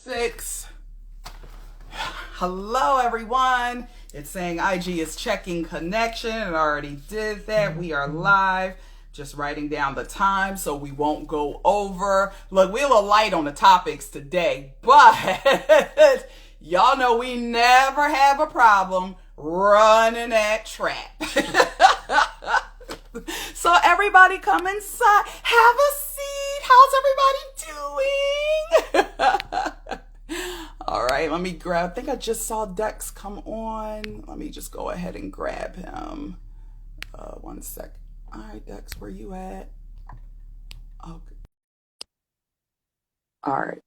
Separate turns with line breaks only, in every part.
6. Hello, everyone. It's saying IG is checking connection. It already did that. We are live. Just writing down the time so we won't go over. Look, we're a little light on the topics today, but y'all know we never have a problem running that trap. So everybody come inside. Have a seat. How's everybody doing? All right, let me grab. I think I just saw Dex come on. Let me just go ahead and grab him. 1 sec. All right, Dex, where you at? Okay. All right.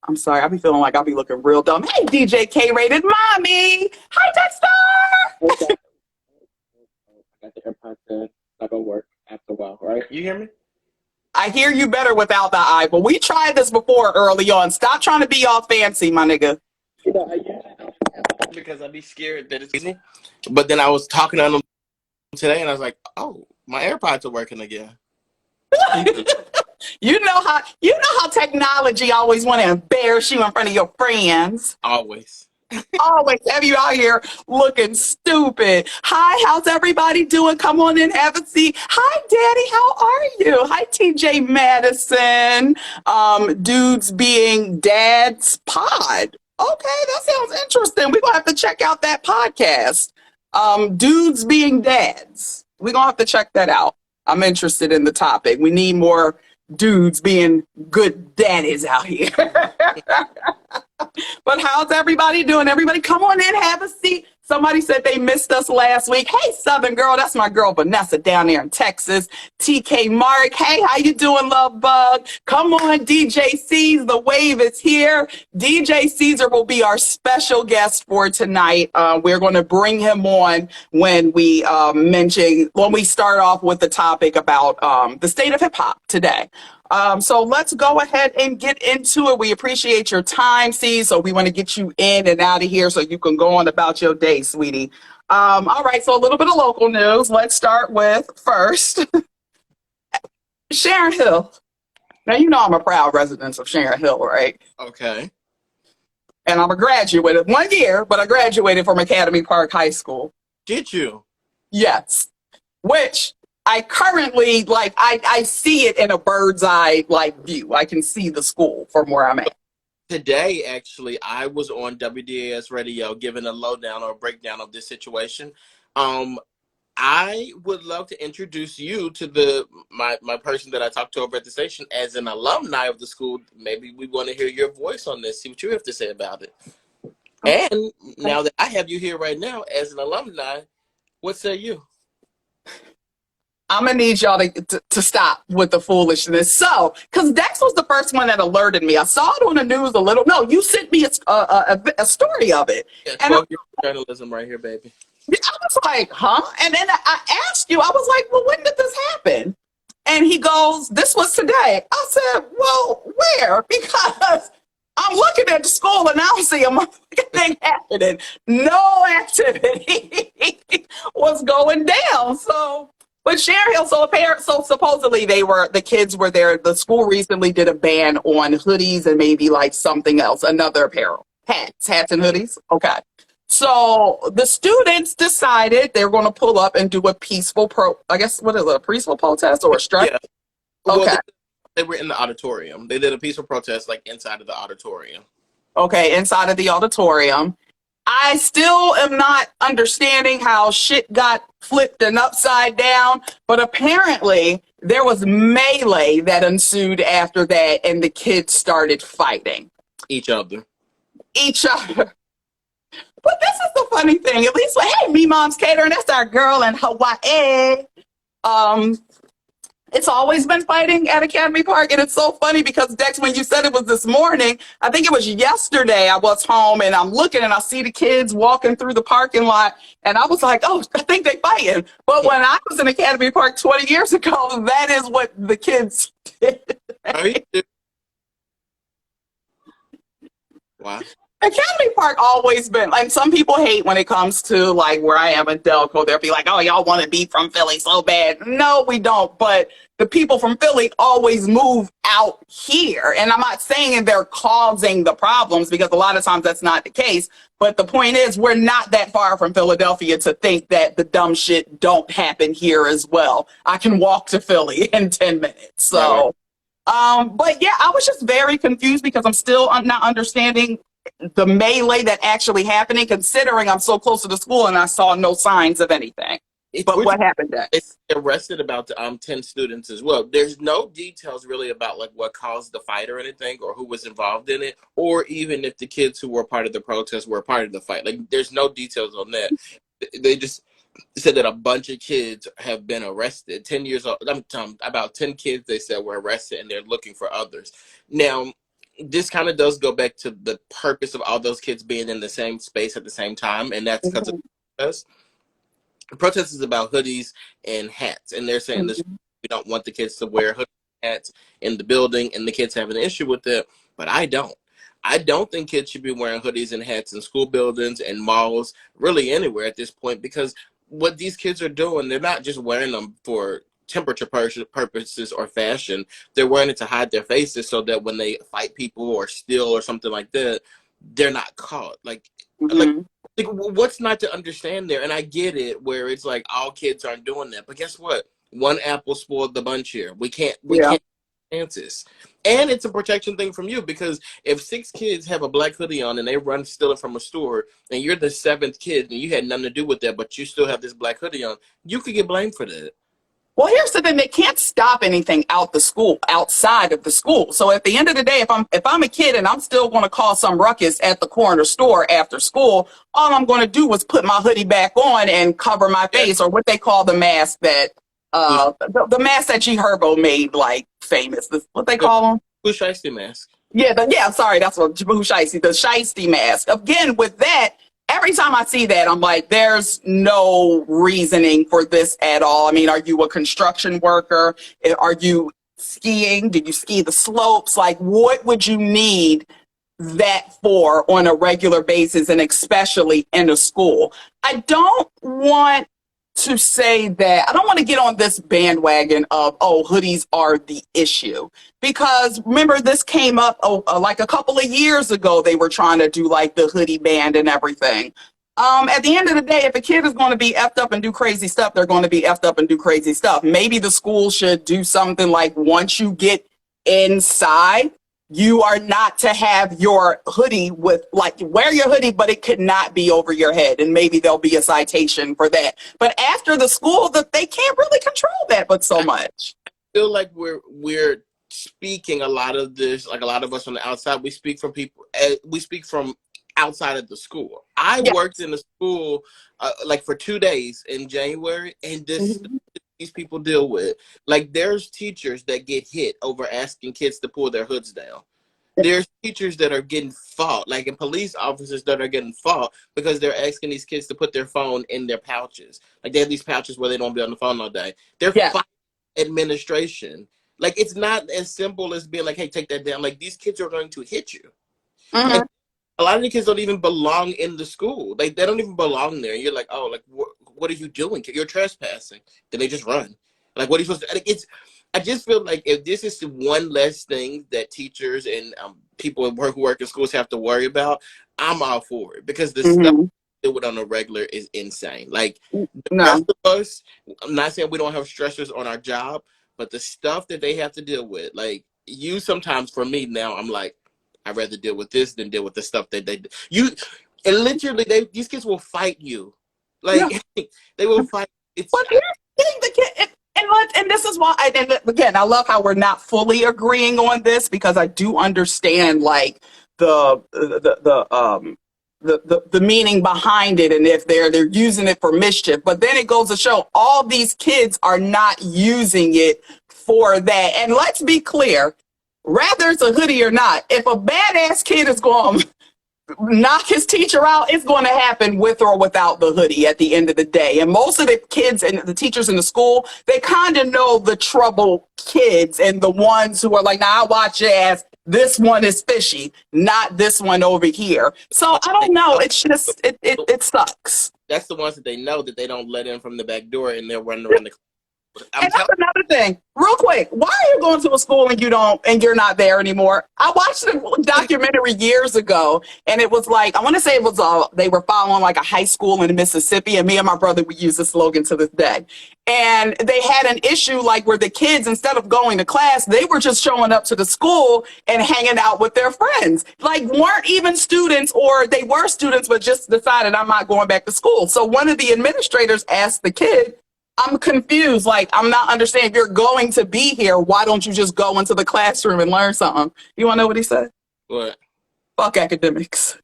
I'm sorry. I be feeling like I'll be looking real dumb. Hey, DJ K-rated mommy. Hi, Dexter.
What's up? I got the AirPods in. It's not gonna work after a while, right? You hear me?
I hear you better without the eye, but we tried this before early on. Stop trying to be all fancy, my nigga.
You know, I usually don't because I'd be scared that it's easy. But then I was talking to them today, and I was like, "Oh, my AirPods are working again."
You know how technology always want to embarrass you in front of your friends.
Always.
Always have you out here looking stupid. Hi, how's everybody doing? Come on in, have a seat. Hi, Daddy, how are you? Hi, TJ Madison. Dudes being Dad's Pod. Okay, that sounds interesting. We're gonna have to check out that podcast. Dudes being dads. We're gonna have to check that out. I'm interested in the topic. We need more dudes being good daddies out here. But how's everybody doing? Everybody come on in, have a seat. Somebody said they missed us last week. Hey, Southern girl, that's my girl Vanessa down there in Texas. TK Mark, hey, how you doing, love bug? Come on, DJ Caesar, the wave is here. DJ Caesar will be our special guest for tonight. We're going to bring him on when we start off with the topic about the state of hip hop today. So let's go ahead and get into it. We appreciate your time, C. So we want to get you in and out of here so you can go on about your day, sweetie. All right, so a little bit of local news. Let's start with first Sharon Hill. Now, you know I'm a proud resident of Sharon Hill, right?
Okay.
And I'm a graduate. 1 year, but I graduated from Academy Park High School.
Did you?
Yes. Which I currently, I see it in a bird's eye, view. I can see the school from where I'm at.
Today, actually, I was on WDAS radio giving a lowdown or a breakdown of this situation. I would love to introduce you to my person that I talked to over at the station as an alumni of the school. Maybe we want to hear your voice on this, see what you have to say about it. And now that I have you here right now as an alumni, what say you?
I'm going to need y'all to stop with the foolishness. So, because Dex was the first one that alerted me. I saw it on the news a little. No, you sent me a story of it.
Yeah,
and
12 years of journalism right here, baby.
I was like, huh? And then I asked you, I was like, well, when did this happen? And he goes, this was today. I said, well, where? Because I'm looking at the school and I don't see a motherfucking thing happening. No activity was going down. So, but Sharon Hill, so supposedly the kids were there. The school recently did a ban on hoodies and maybe like something else, another apparel, hats and hoodies. Okay. So the students decided they're going to pull up and do a peaceful a peaceful protest or a strike?
Yeah.
Okay.
Well, they were in the auditorium. They did a peaceful protest like inside of the auditorium.
Okay, inside of the auditorium. I still am not understanding how shit got flipped and upside down, but apparently there was melee that ensued after that, and the kids started fighting.
Each other.
But this is the funny thing. At least, hey, Me Mom's Catering, that's our girl in Hawaii. It's always been fighting at Academy Park, and it's so funny because, Dex, when you said it was this morning, I think it was yesterday, I was home, and I'm looking, and I see the kids walking through the parking lot, and I was like, oh, I think they're fighting. But when I was in Academy Park 20 years ago, that is what the kids did.
Wow.
Academy Park always been like, some people hate when it comes to like where I am in Delco. They'll be like, "Oh, y'all want to be from Philly so bad." No, we don't. But the people from Philly always move out here, and I'm not saying they're causing the problems because a lot of times that's not the case. But the point is, we're not that far from Philadelphia to think that the dumb shit don't happen here as well. I can walk to Philly in 10 minutes.
Right.
So, but yeah, I was just very confused because I'm still not understanding the melee that actually happening, considering I'm so close to the school and I saw no signs of anything. But what happened
They
next?
arrested about 10 students as well. There's no details really about like what caused the fight or anything, or who was involved in it, or even if the kids who were part of the protest were part of the fight. Like, there's no details on that. They just said that a bunch of kids have been arrested. 10 years old. About 10 kids they said were arrested, and they're looking for others. Now, this kind of does go back to the purpose of all those kids being in the same space at the same time, and that's because of
Mhm.
us. The protest is about hoodies and hats, and they're saying this: we don't want the kids to wear hoodies and hats in the building, and the kids have an issue with it. But I don't. I don't think kids should be wearing hoodies and hats in school buildings and malls, really anywhere at this point, because what these kids are doing, they're not just wearing them for temperature purposes or fashion. They're wearing it to hide their faces so that when they fight people or steal or something like that, they're not caught. Like
Mhm.
what's not to understand there? And I get it where it's like all kids aren't doing that, but guess what? One apple spoiled the bunch here. We
Yeah.
can't chances. And it's a protection thing from you, because if 6 kids have a black hoodie on and they run stealing from a store, and you're the 7th kid and you had nothing to do with that, but you still have this black hoodie on, you could get blamed for that.
Well, here's the thing: they can't stop anything outside of the school. So at the end of the day, if I'm a kid and I'm still going to cause some ruckus at the corner store after school, all I'm going to do is put my hoodie back on and cover my
Yeah.
face, or what they call the mask that the mask that G Herbo made like famous. What they call them?
Who's shiesty mask?
Yeah, sorry, that's what Jabu Shiesty, the Shiesty mask. Again, with that, every time I see that, I'm like, there's no reasoning for this at all. I mean, are you a construction worker? Are you skiing? Do you ski the slopes? Like, what would you need that for on a regular basis, and especially in a school? I don't want to say that I don't want to get on this bandwagon of, oh, hoodies are the issue, because remember, this came up like a couple of years ago. They were trying to do like the hoodie ban and everything. At the end of the day, if a kid is going to be effed up and do crazy stuff, they're going to be effed up and do crazy stuff. Maybe the school should do something like, once you get inside, you are not to have your hoodie with, like, wear your hoodie, but it could not be over your head. And maybe there'll be a citation for that. But after the school, that they can't really control that but so much.
Feel like we're speaking a lot of this, like a lot of us on the outside, we speak from people, we speak from outside of the school. I
Yeah.
worked in the school like for 2 days in January, and
Mhm.
these people deal with, like, there's teachers that get hit over asking kids to pull their hoods down. There's teachers that are getting fought, like, and police officers that are getting fought because they're asking these kids to put their phone in their pouches. Like, they have these pouches where they don't be on the phone all day. They're
Yeah.
fighting administration. Like, it's not as simple as being like, hey, take that down. Like, these kids are going to hit you.
Mhm.
And a lot of the kids don't even belong in the school. Like, they don't even belong there. You're like, oh, like, what are you doing? You're trespassing. Then they just run. Like, what are you supposed to? Like, I just feel like if this is one less thing that teachers and people who work in schools have to worry about, I'm all for it, because the stuff
Mhm.
they do it on a regular is insane. Like, the rest
No.
of us, I'm not saying we don't have stressors on our job, but the stuff that they have to deal with, like, you sometimes, for me now, I'm like, I'd rather deal with this than deal with the stuff that you, and literally these kids will fight you.
Yeah.
Like, they will fight. It's
But here's the thing, the kid, and this is why, and again, I love how we're not fully agreeing on this, because I do understand like the meaning behind it, and if they're using it for mischief. But then it goes to show all these kids are not using it for that. And let's be clear, whether it's a hoodie or not, if a badass kid is going to knock his teacher out, it's going to happen with or without the hoodie at the end of the day. And most of the kids and the teachers in the school, they kind of know the troubled kids and the ones who are like, nah, I watch your ass, this one is fishy, not this one over here. So I don't know. It's just it sucks.
That's the ones that they know that they don't let in from the back door, and they're running around the. I'm
And that's another thing. Real quick, why are you going to a school and you're not there anymore? I watched a documentary years ago, and it was like, I want to say it was they were following like a high school in Mississippi, and me and my brother we use the slogan to this day. And they had an issue like where the kids, instead of going to class, they were just showing up to the school and hanging out with their friends. Like weren't even students, or they were students but just decided I'm not going back to school. So one of the administrators asked the kid, I'm confused. Like, I'm not understanding. If you're going to be here, why don't you just go into the classroom and learn something? You want to know what he said?
What?
Fuck academics.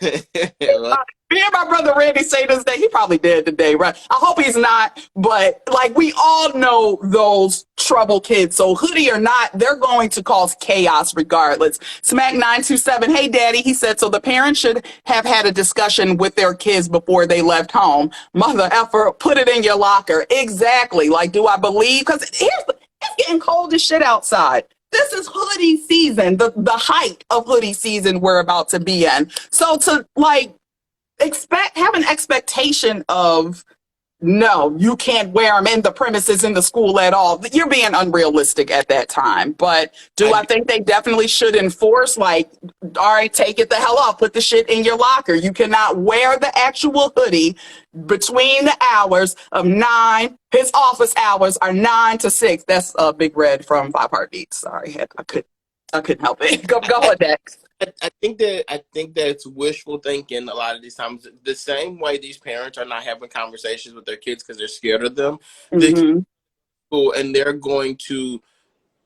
What?
Me and my brother Randy say this day. He probably did today, right? I hope he's not. But, like, we all know those trouble kids. So, hoodie or not, they're going to cause chaos regardless. Smack927, hey, daddy. He said, so the parents should have had a discussion with their kids before they left home. Mother effer, put it in your locker. Exactly. Like, do I believe? Because it's getting cold as shit outside. This is hoodie season, the height of hoodie season we're about to be in. So to like have an expectation of no, you can't wear them in the premises in the school at all. You're being unrealistic at that time. But do I think they definitely should enforce like, all right, take it the hell off, put the shit in your locker. You cannot wear the actual hoodie between the hours of 9. His office hours are 9 to 6. That's a Big Red from Five Heartbeats. Sorry, I couldn't help it. Go on, Dex.
I think that it's wishful thinking a lot of these times. The same way these parents are not having conversations with their kids because they're scared of them.
Mm-hmm.
And they're going to.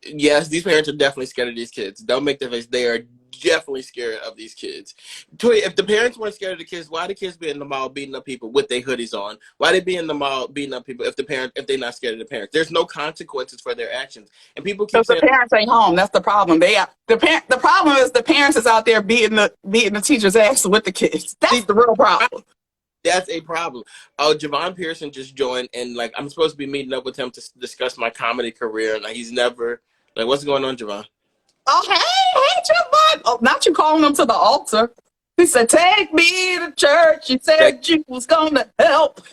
Yes, these parents are definitely scared of these kids. Don't make the face. They are definitely scared of these kids. Toy, if the parents weren't scared of the kids, why the kids be in the mall beating up people with their hoodies on? Why they be in the mall beating up people if they're not scared of the parents? There's no consequences for their actions. And people keep saying
the parents ain't home. That's the problem. The problem is the parents is out there beating the teacher's ass with the kids. That's the real problem.
That's a problem. Oh, Javon Pearson just joined, and like I'm supposed to be meeting up with him to discuss my comedy career, and like he's never like, what's going on, Javon?
Oh, hey, Javon. Oh, not you calling him to the altar. He said, "Take me to church." You said you was gonna help.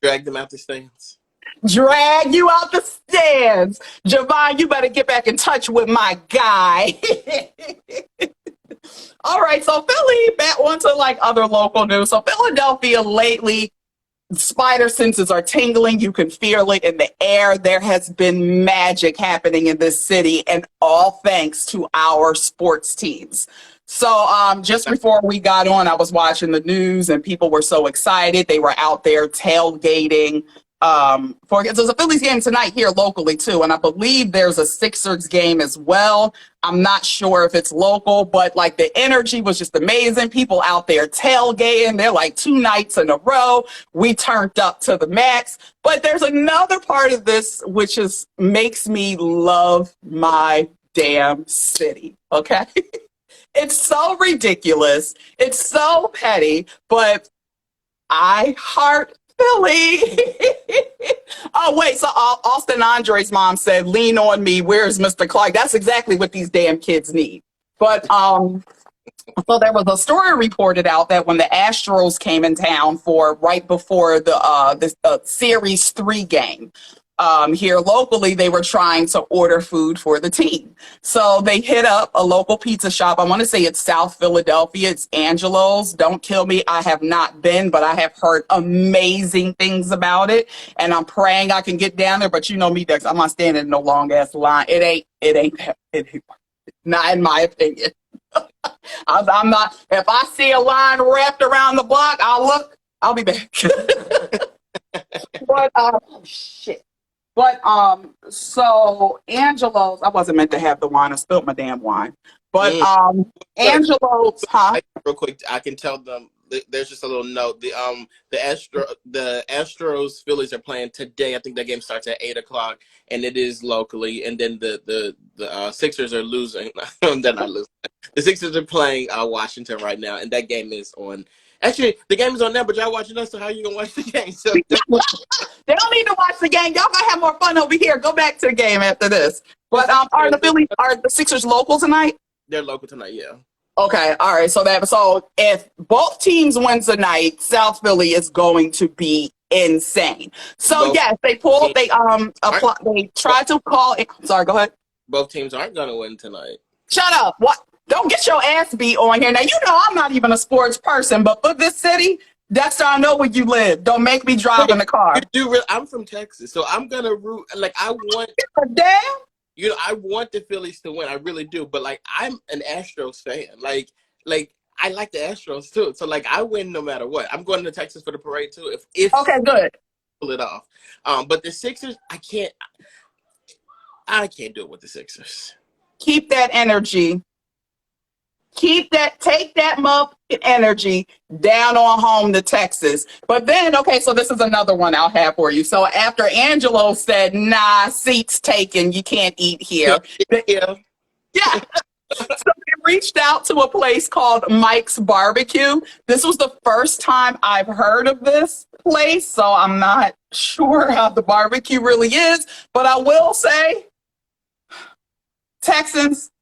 Drag them out the stands.
Drag you out the stands, Javon. You better get back in touch with my guy. All right, so Philly, back onto like other local news. So Philadelphia lately, spider senses are tingling. You can feel it in the air. There has been magic happening in this city, and all thanks to our sports teams. So just before we got on, I was watching the news, and people were so excited. They were out there tailgating. There's a Phillies game tonight here locally too, and I believe there's a Sixers game as well. I'm not sure if it's local, but like the energy was just amazing. People out there tailgating. They're like 2 nights in a row. We turned up to the max. But there's another part of this which makes me love my damn city. Okay. It's so ridiculous. It's so petty, but I heart Philly. Oh, wait. So Austin Andre's mom said, lean on me. Where's Mr. Clark? That's exactly what these damn kids need. But so there was a story reported out that when the Astros came in town for right before the Series 3 game, here locally, they were trying to order food for the team. So they hit up a local pizza shop. I want to say it's South Philadelphia. It's Angelo's. Don't kill me. I have not been, but I have heard amazing things about it. And I'm praying I can get down there. But you know me, Dex, I'm not standing in no long ass line. It ain't not in my opinion. I'm not. If I see a line wrapped around the block, I'll be back. But shit. But so Angelo's, I wasn't meant to have the wine. I spilled my damn wine. But Angelo's, huh?
Real quick, I can tell them. There's just a little note. The Astros Phillies are playing today. I think that game starts at 8:00, and it is locally. And then the Sixers are losing. They're not losing. The Sixers are playing Washington right now, and that game is on. Actually, the game is on there, but y'all watching us, so how are you going to watch the game? So
they don't need to watch the game. Y'all going to have more fun over here. Go back to the game after this. But are the Sixers local tonight?
They're local tonight, yeah.
Okay, all right. So if both teams win tonight, South Philly is going to be insane. So
Both
yes,
teams
they tried to call it. Sorry, go ahead.
both teams aren't gonna win tonight.
Shut up. What? Don't get your ass beat on here. Now you know I'm not even a sports person, but for this city, Dexter, I know where you live. Don't make me drive in the car.
You do really, I'm from Texas, so I'm gonna root. Like I want,
Damn.
I want the Phillies to win. I really do. But like I'm an Astros fan. Like I like the Astros too. So like I win no matter what. I'm going to Texas for the parade too. If
Okay, good.
pull it off. But the Sixers, I can't do it with the Sixers.
Keep that energy. Take that motherfucking energy down on home to Texas. But then, okay, so this is another one I'll have for you. So after Angelo said, nah, seats taken, you can't eat here.
Yeah.
Yeah. So they reached out to a place called Mike's Barbecue. This was the first time I've heard of this place, so I'm not sure how the barbecue really is. But I will say, Texans,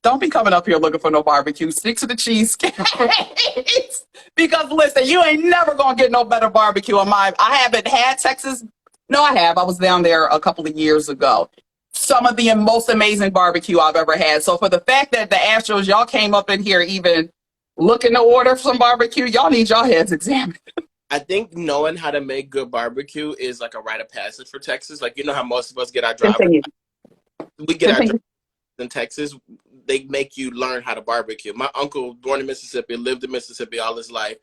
don't be coming up here looking for no barbecue. Stick to the cheesecake. Because listen, you ain't never gonna get no better barbecue on mine. I haven't had Texas. No, I have. I was down there a couple of years ago. Some of the most amazing barbecue I've ever had. So for the fact that the Astros, y'all came up in here even looking to order some barbecue, y'all need y'all heads examined.
I think knowing how to make good barbecue is like a rite of passage for Texas. Like you know how most of us get our driver's we get our driver's in Texas. They make you learn how to barbecue. My uncle, born in Mississippi, lived in Mississippi all his life,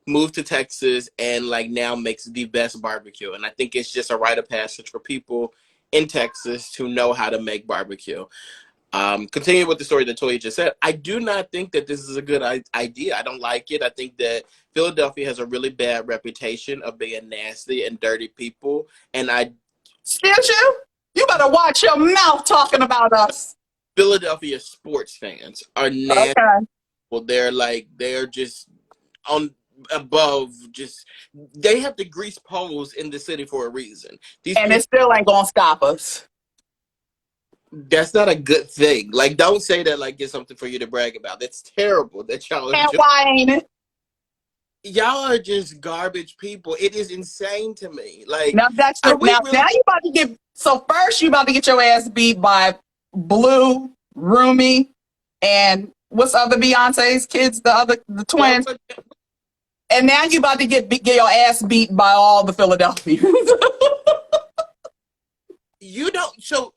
moved to Texas, and like now makes the best barbecue. And I think it's just a rite of passage for people in Texas to know how to make barbecue. Continuing with the story that Toya just said, I do not think that this is a good idea. I don't like it. I think that Philadelphia has a really bad reputation of being nasty and dirty people. And
Excuse you? You better watch your mouth talking about us.
Philadelphia sports fans are nasty.
Okay.
Well, they're just on above, just they have the grease poles in the city for a reason.
And it still ain't gonna stop us.
That's not a good thing. Like, don't say that like it's something for you to brag about. That's terrible that y'all are
And why ain't it?
Y'all are just garbage people. It is insane to me. Like
Now that's now you about to get first you about to get your ass beat by Blue, Rumi, and what's other Beyonce's kids, the twins. And now you about to get your ass beat by all the Philadelphians.
You don't so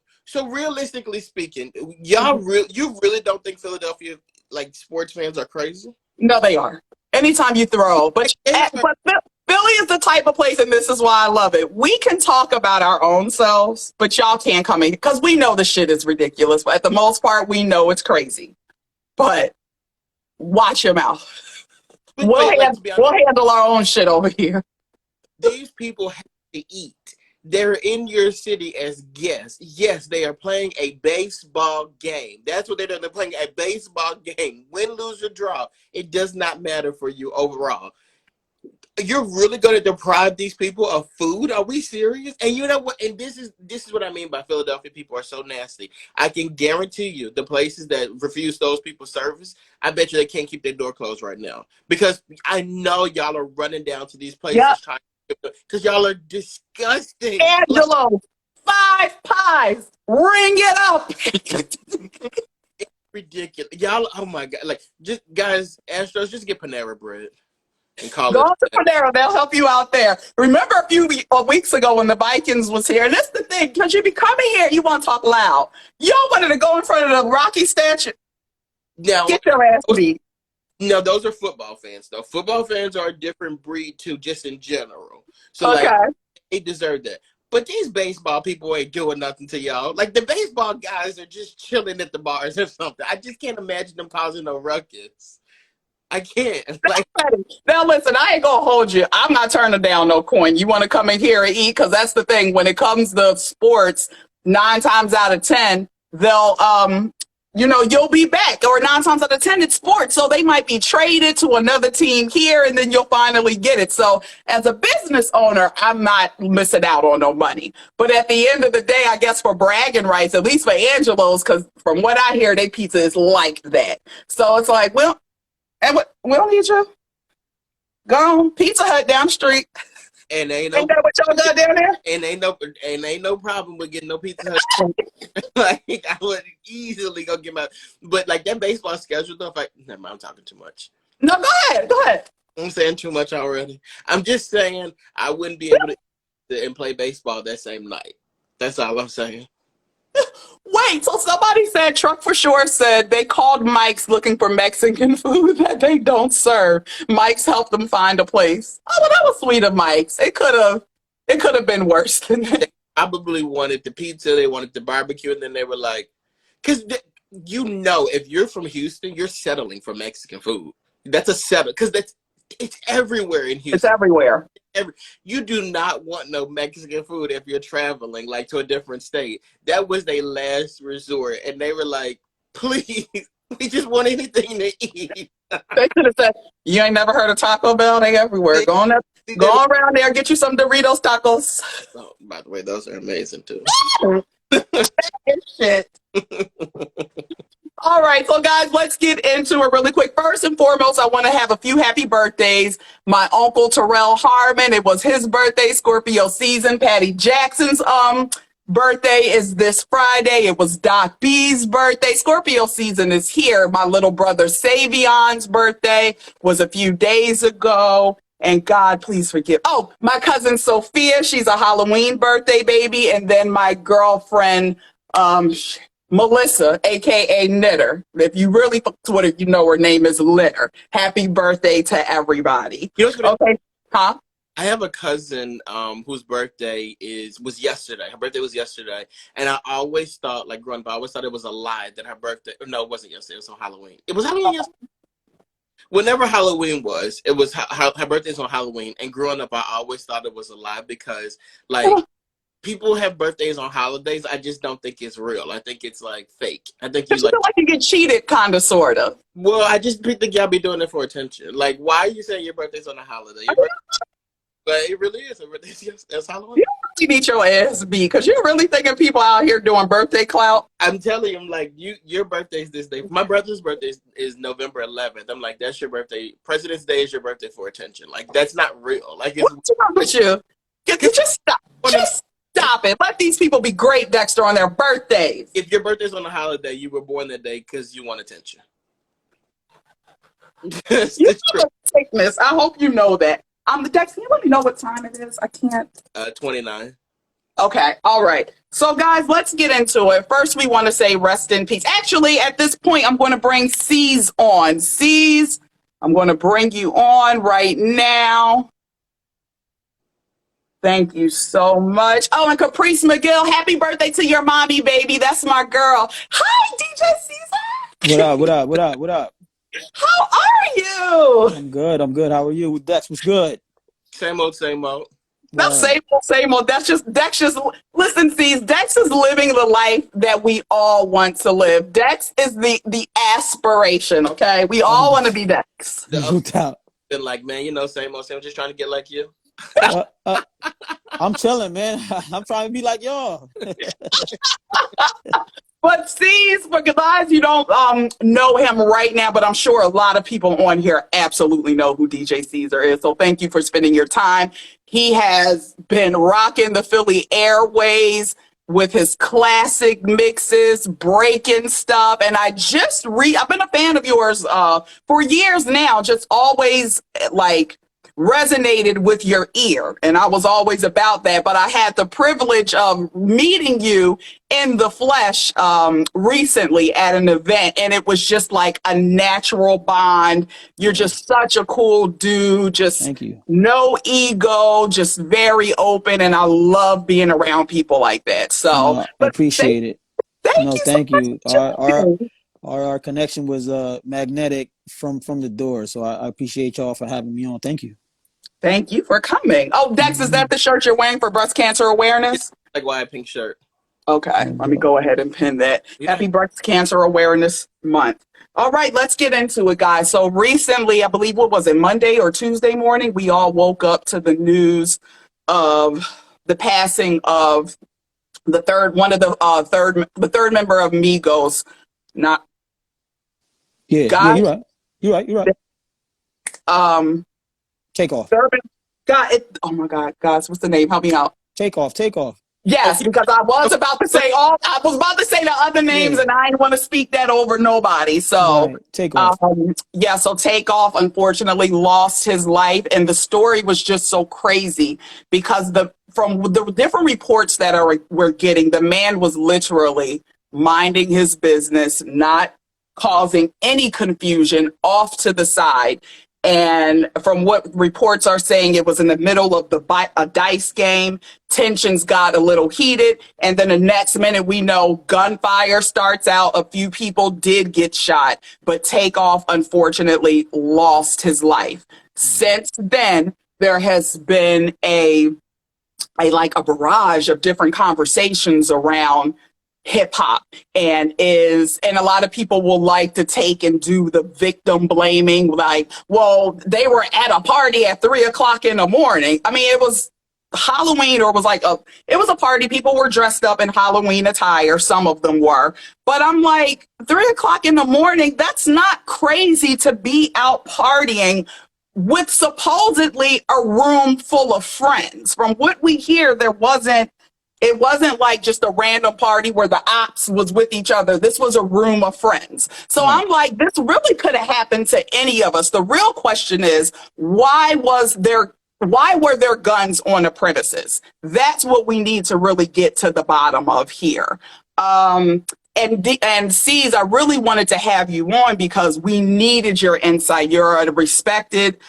realistically speaking, you really don't think Philadelphia like sports fans are crazy?
No, they are. Anytime you throw, but Philly is the type of place, and this is why I love it. We can talk about our own selves, but y'all can't come in because we know the shit is ridiculous. But at the most part, we know it's crazy. But watch your mouth. We'll handle our own shit over here.
These people have to eat. They're in your city as guests. Yes, they are playing a baseball game. That's what they're doing. They're playing a baseball game. Win, lose, or draw. It does not matter for you overall. You're really going to deprive these people of food? Are we serious? And you know what? And this is what I mean by Philadelphia people are so nasty. I can guarantee you the places that refuse those people service, I bet you they can't keep their door closed right now. Because I know y'all are running down to these places trying because y'all are disgusting.
Angelo, 5 pies. Ring it up.
It's ridiculous. Y'all, oh my God. Like, just guys, Astros, just get Panera Bread and call
Go
it.
to Panera. They'll help you out there. Remember a few weeks ago when the Vikings was here, and that's the thing, because you be coming here, you want to talk loud. Y'all wanted to go in front of the Rocky statue.
Now,
get your ass beat.
No, those are football fans, though. Football fans are a different breed, too, just in general. So, like, they deserve that. But these baseball people ain't doing nothing to y'all. Like, the baseball guys are just chilling at the bars or something. I just can't imagine them causing no ruckus. I can't. Like,
now, listen, I ain't going to hold you. I'm not turning down no coin. You want to come in here and eat? Because that's the thing. When it comes to sports, 9 times out of 10, they'll you'll be back. Or 9 times out of 10, it's sports. So they might be traded to another team here and then you'll finally get it. So as a business owner, I'm not missing out on no money. But at the end of the day, I guess for bragging rights, at least for Angelo's, because from what I hear, their pizza is like that. So it's like, well, and we don't need you. Go on, Pizza Hut down the street.
And ain't
Ain't that what y'all got down there?
and ain't no problem with getting no Pizza Hut. Like I would easily go get my, but like that baseball schedule though. If I never mind, I'm talking too much.
No, go ahead. Go ahead.
I'm saying too much already. I'm just saying I wouldn't be able to and play baseball that same night. That's all I'm saying.
Wait, so somebody said, Truck for Sure said they called Mike's looking for Mexican food that they don't serve. Mike's helped them find a place. Oh, well, that was sweet of Mike's. It could have been worse than that.
Probably wanted the pizza, they wanted the barbecue, and then they were like, because if you're from Houston, you're settling for Mexican food. That's a settle, because it's everywhere in Houston.
It's everywhere.
You do not want no Mexican food if you're traveling like to a different state. That was their last resort, and they were like, "Please, we just want anything to eat."
They could have said, "You ain't never heard of Taco Bell? They everywhere. Go around there, get you some Doritos tacos."
Oh, by the way, those are amazing too.
Shit. All right, so guys, let's get into it really quick. First and foremost, I want to have a few happy birthdays. My uncle Terrell Harmon, it was his birthday, Scorpio season. Patty Jackson's birthday is this Friday. It was Doc B's birthday. Scorpio season is here. My little brother Savion's birthday was a few days ago. And God, please forgive. Oh, my cousin Sophia, she's a Halloween birthday baby. And then my girlfriend, Melissa, aka Knitter. If you really fuck Twitter, you know her name is Litter. Happy birthday to everybody. Okay, huh?
I have a cousin whose birthday was yesterday. Her birthday was yesterday, and I always thought, like growing up, I always thought it was a lie that her birthday. No, it wasn't yesterday. It was on Halloween. It was Halloween yesterday. Whenever Halloween was, it was her birthday's on Halloween. And growing up, I always thought it was a lie because, like, people have birthdays on holidays. I just don't think it's real. I think it's like fake. I think
you feel like you get cheated, kind of, sort of.
Well, I just think y'all be doing it for attention. Like, why are you saying your birthday's on a holiday? But it really is. It's Halloween.
You really need your ass beat because you're really thinking people out here doing birthday clout.
I'm telling him, like, your birthday's this day. My brother's birthday is November 11th. I'm like, that's your birthday. President's Day is your birthday for attention. Like, that's not real. Like,
what's wrong with you? Just stop. Just stop it. Let these people be great, Dexter, on their birthdays.
If your birthday's on a holiday, you were born that day because you want attention.
You have a sickness. I hope you know that. Dex, can you let me know what time it is? I can't.
29.
Okay. All right. So, guys, let's get into it. First, we want to say rest in peace. Actually, at this point, I'm going to bring C's on. C's, I'm going to bring you on right now. Thank you so much. Oh, and Caprice McGill, happy birthday to your mommy, baby. That's my girl. Hi, DJ Caesar.
What up?
How are you?
I'm good. How are you? Dex, what's good?
Same old.
No, same old. Dex just listen, see, Dex is living the life that we all want to live. Dex is the aspiration, okay? We all want to be Dex.
No doubt.
Been like, man, same old, just trying to get like you.
I'm chilling, man. I'm trying to be like y'all.
But C's, for guys, you don't know him right now, but I'm sure a lot of people on here absolutely know who DJ Caesar is. So thank you for spending your time. He has been rocking the Philly airways with his classic mixes, breaking stuff. And I've been a fan of yours for years now, just always like resonated with your ear. And I was always about that. But I had the privilege of meeting you in the flesh recently at an event. And it was just like a natural bond. You're just such a cool dude. Just
Thank you.
No ego, just very open. And I love being around people like that. So
I appreciate it.
Thank you.
Our connection was magnetic from the door. So I appreciate y'all for having me on. Thank you.
Thank you for coming. Oh, Dex, is that the shirt you're wearing for breast cancer awareness?
Like white pink shirt.
Okay,
And
let me go ahead and pin that.
Yeah.
Happy Breast Cancer Awareness Month. All right, let's get into it, guys. So recently, I believe, what was it, Monday or Tuesday morning, we all woke up to the news of the passing of the third, one of the third member of Migos, not
yeah,
God,
you're right.
um,
Takeoff,
third, God, oh my God, guys, what's the name? Help me out.
takeoff.
Yes,
Okay.
because I was about to say the other names
Yeah,
and I didn't want to speak that over nobody. So,
right. Takeoff.
yeah, so Takeoff unfortunately lost his life, and the story was just so crazy because from the different reports that we're getting, the man was literally minding his business, not causing any confusion, off to the side. And from what reports are saying, it was in the middle of a dice game. Tensions got a little heated, and then the next minute we know gunfire starts out. A few people did get shot, but Takeoff unfortunately lost his life. Since then, there has been a barrage of different conversations around hip hop, and a lot of people will like to take and do the victim blaming, like, well, they were at a party at 3 o'clock in the morning. I mean, it was Halloween, or it was a party. People were dressed up in Halloween attire. Some of them were, but I'm like, 3 o'clock in the morning, that's not crazy to be out partying with supposedly a room full of friends. From what we hear, it wasn't like just a random party where the ops was with each other. This was a room of friends. So
Right.
I'm like, this really could have happened to any of us. The real question is, why were there guns on the premises? That's what we need to really get to the bottom of here. And C's, I really wanted to have you on because we needed your insight. You're a respected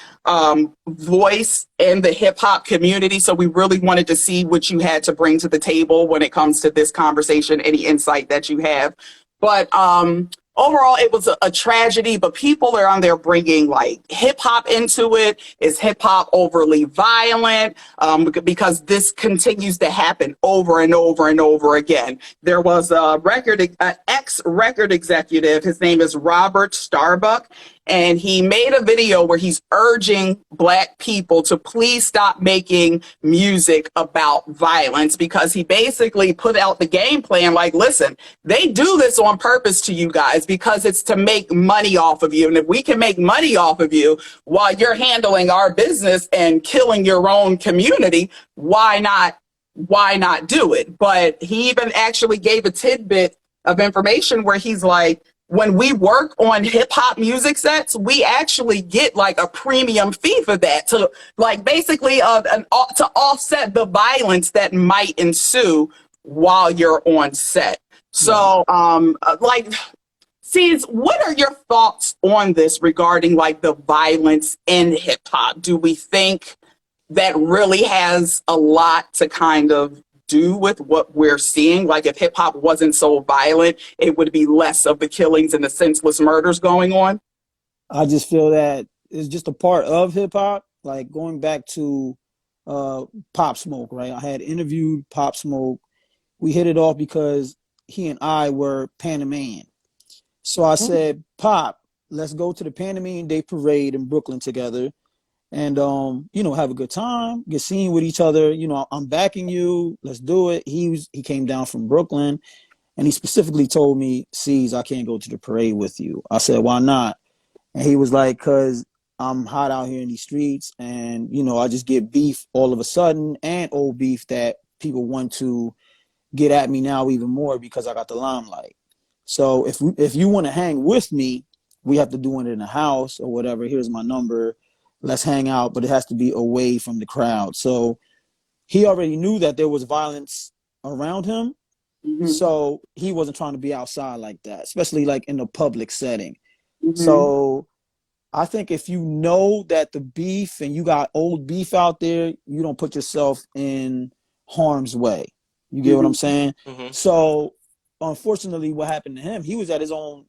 voice in the hip hop community, so we really wanted to see what you had to bring to the table when it comes to this conversation. Any insight that you have, but overall, it was a tragedy. But people are on there bringing like hip hop into it. Is hip hop overly violent? Because this continues to happen over and over and over again. There was a ex-record executive. His name is Robert Starbuck. And he made a video where he's urging Black people to please stop making music about violence, because he basically put out the game plan like, listen, they do this on purpose to you guys because it's to make money off of you. And if we can make money off of you while you're handling our business and killing your own community, why not? Why not do it? But he even actually gave a tidbit of information where he's like, when we work on hip hop music sets, we actually get like a premium fee for that, to like basically to offset the violence that might ensue while you're on set. So, C's, what are your thoughts on this regarding like the violence in hip hop? Do we think that really has a lot to kind of do with what we're seeing? Like, if hip hop wasn't so violent, it would be less of the killings and the senseless murders going on?
I just feel that it's just a part of hip hop. Like going back to Pop Smoke, right? I had interviewed Pop Smoke. We hit it off because he and I were Panamanian. So I said, Pop, let's go to the Panamanian Day Parade in Brooklyn together and have a good time, get seen with each other. I'm backing you. Let's do it. He came down from Brooklyn, and he specifically told me, "C's, I can't go to the parade with you." I said, "Why not?" And he was like, "Cause I'm hot out here in these streets, and I just get beef all of a sudden, and old beef that people want to get at me now even more because I got the limelight. So if you want to hang with me, we have to do it in a house or whatever. Here's my number. Let's hang out, but it has to be away from the crowd." So he already knew that there was violence around him.
Mm-hmm.
So he wasn't trying to be outside like that, especially like in a public setting.
Mm-hmm.
So I think if you know that the beef and you got old beef out there, you don't put yourself in harm's way. You get what I'm saying?
Mm-hmm.
So unfortunately, what happened to him, he was at his own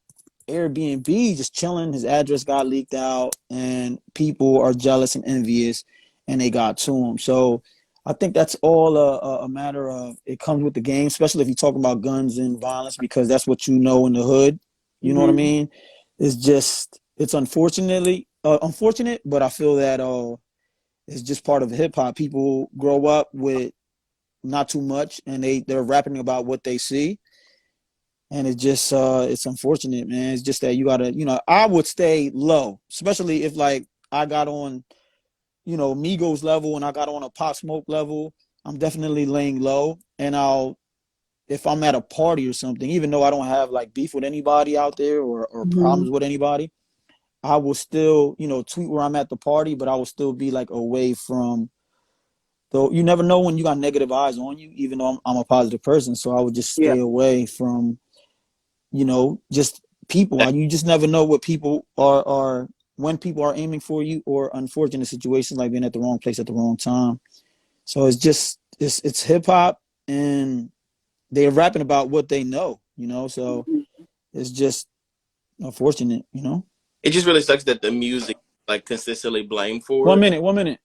Airbnb just chilling. His address got leaked out and people are jealous and envious and they got to him. So I think that's all a matter of it comes with the game, especially if you talk about guns and violence, because that's what you know in the hood. You know what I
Mm-hmm.
mean? It's just it's unfortunate, but I feel that it's just part of hip hop. People grow up with not too much, and they're rapping about what they see, and it's unfortunate, man. It's just that you gotta, I would stay low, especially if like I got on, Migos level and I got on a Pop Smoke level. I'm definitely laying low, and if I'm at a party or something, even though I don't have like beef with anybody out there or
Mm-hmm.
problems with anybody, I will still, tweet where I'm at the party, but I will still be like away from. Though you never know when you got negative eyes on you, even though I'm a positive person, so I would just
Yeah.
stay away from, just people. You just never know what people are when people are aiming for you, or unfortunate situations like being at the wrong place at the wrong time. So it's hip hop, and they're rapping about what they know, so it's just unfortunate.
It just really sucks that the music like consistently blamed for
One
it.
minute, 1 minute.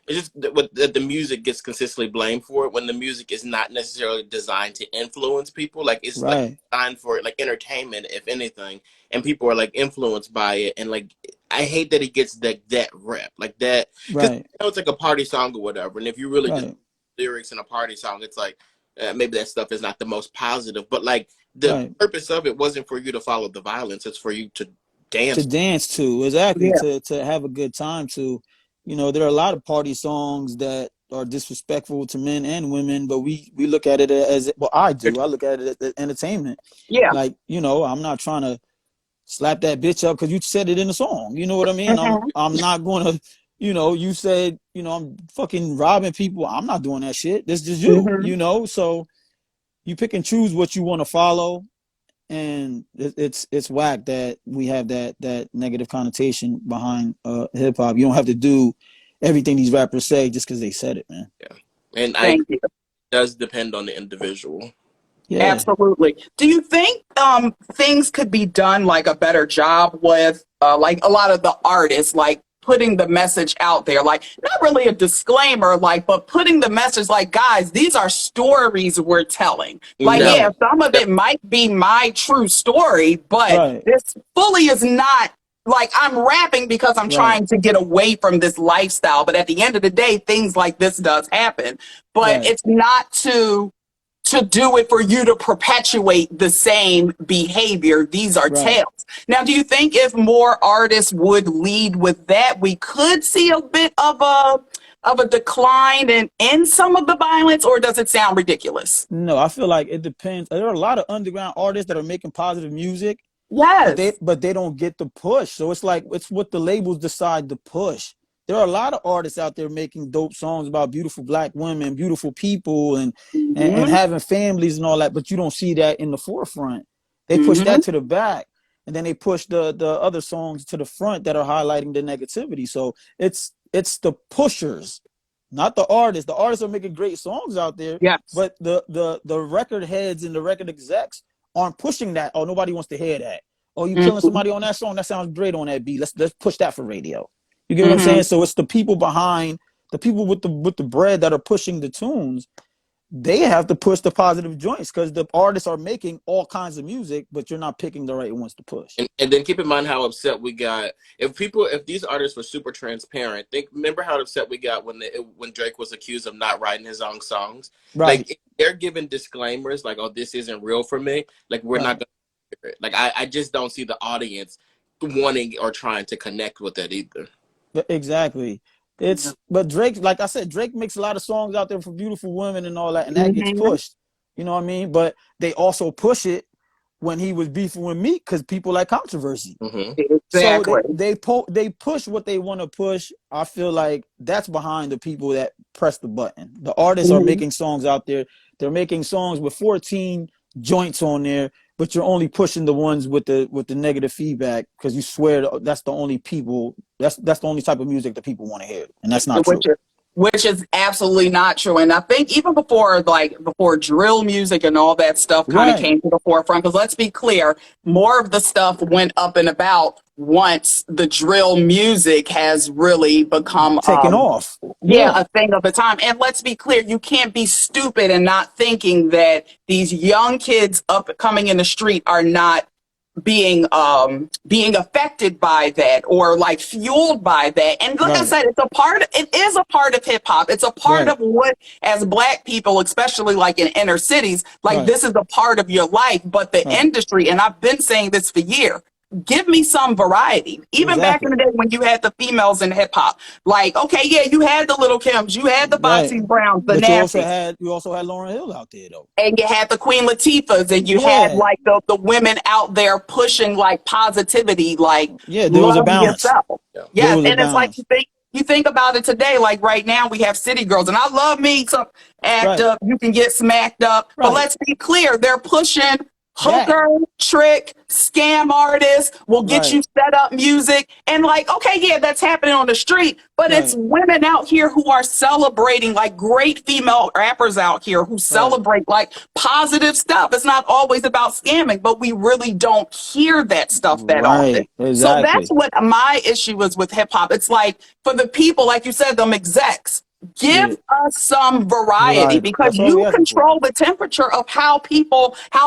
It's just that the music gets consistently blamed for it when the music is not necessarily designed to influence people. Like it's like
Right,
designed for like entertainment, if anything, and people are like influenced by it. And like I hate that it gets that rep like that because
right,
it's like a party song or whatever. And if you really just
right,
lyrics in a party song, it's like maybe that stuff is not the most positive. But like the
right.
purpose of it wasn't for you to follow the violence; it's for you to
To
dance.
dance to, exactly,
Yeah.
to have a good time to. There are a lot of party songs that are disrespectful to men and women, but we look at it as, well, I look at it as entertainment.
Yeah.
Like, I'm not trying to slap that bitch up because you said it in the song. You know what I mean?
Mm-hmm.
I'm not gonna, you said, I'm fucking robbing people. I'm not doing that shit. This is you,
Mm-hmm.
so you pick and choose what you want to follow, and it's whack that we have that negative connotation behind hip hop. You don't have to do everything these rappers say just because they said it, man.
Yeah, and I
Thank
agree,
you.
it does depend on the individual.
Yeah.
Absolutely. Do you think things could be done like a better job with like a lot of the artists, like putting the message out there, like not really a disclaimer, like, but putting the message like, guys, these are stories we're telling. Like,
No,
yeah, some of it might be my true story, but
Right.
this fully is not like I'm rapping because I'm
Right.
trying to get away from this lifestyle. But at the end of the day, things like this does happen, but
Right.
it's not to do it for you to perpetuate the same behavior. These are
Right.
tales. Now, do you think if more artists would lead with that, we could see a bit of a decline in some of the violence, or does it sound ridiculous?
No, I feel like it depends. There are a lot of underground artists that are making positive music, but they
Yes.
but they don't get the push. So it's like it's what the labels decide to push. There are a lot of artists out there making dope songs about beautiful black women, beautiful people, and
Hmm.
having families and all that, but you don't see that in the forefront. They push
Hmm.
that to the back, and then they push the other songs to the front that are highlighting the negativity. So it's the pushers, not the artists. The artists are making great songs out there,
Yes.
but the record heads and the record execs aren't pushing that. Oh, nobody wants to hear that. Oh, you killing
Hmm.
somebody on that song? That sounds great on that beat. Let's push that for radio. You get what I'm
Hmm.
saying? So it's the people behind, the people with the bread that are pushing the tunes. They have to push the positive joints because the artists are making all kinds of music, but you're not picking the right ones to push.
and then keep in mind how upset we got if these artists were super transparent. Remember how upset we got when Drake was accused of not writing his own songs.
Right,
Like if they're giving disclaimers like, "Oh, this isn't real for me." Like we're not
right.
gonna hear it. Like I just don't see the audience wanting or trying to connect with it either.
Exactly. But Drake, like I said, Drake makes a lot of songs out there for beautiful women and all that, and that gets
Hmm.
pushed. You know what I mean? But they also push it when he was beefing with Meek because people like controversy.
Hmm.
So
Exactly.
they push what they want to push. I feel like that's behind the people that press the button. The artists are
Hmm.
making songs out there. They're making songs with 14 joints on there, but you're only pushing the ones with the negative feedback because you swear that's the only people that's the only type of music that people want to hear, and that's not true.
Which is absolutely not true. And I think even before drill music and all that stuff kind of
Right,
came to the forefront, because let's be clear, more of the stuff went up and about once the drill music has really become
Taking off.
a thing of the time. And let's be clear, you can't be stupid and not thinking that these young kids up coming in the street are not being affected by that or like fueled by that. And like I
Right.
said, it is a part of hip hop. It's a part
Right.
of what, as Black people, especially like in inner cities, like
Right.
this is a part of your life. But the
Right.
industry, and I've been saying this for years, give me some variety. Even back in
Exactly.
the day when you had the females in hip hop, like, okay, yeah, you had the Little Kims, you had the
Right.
Foxy Browns, the
But
Nasties,
you also had Lauryn Hill out there though.
and you had the Queen Latifahs, and you had
Yeah.
like the women out there pushing like positivity, like
Yeah, there was a
love
balance.
yourself.
Yeah.
There
Yes,
was a
and it's like
balance.
you think about it today, like right now we have city girls, and I love me some act
Right.
up, you can get smacked up, but
Right.
let's be clear, they're pushing
That.
hooker, trick, scam artists, will get
Right.
you set up music, and like, okay, yeah, that's happening on the street, but it's
Right.
women out here who are celebrating, like great female rappers out here who celebrate like positive stuff. It's not always about scamming, but we really don't hear that stuff that often.
Right.
So
Exactly.
that's what my issue is with hip hop. It's like for the people, like you said, them execs, give
Yeah.
us some variety
Variety.
because
That's all we
you
asking for.
control the temperature of how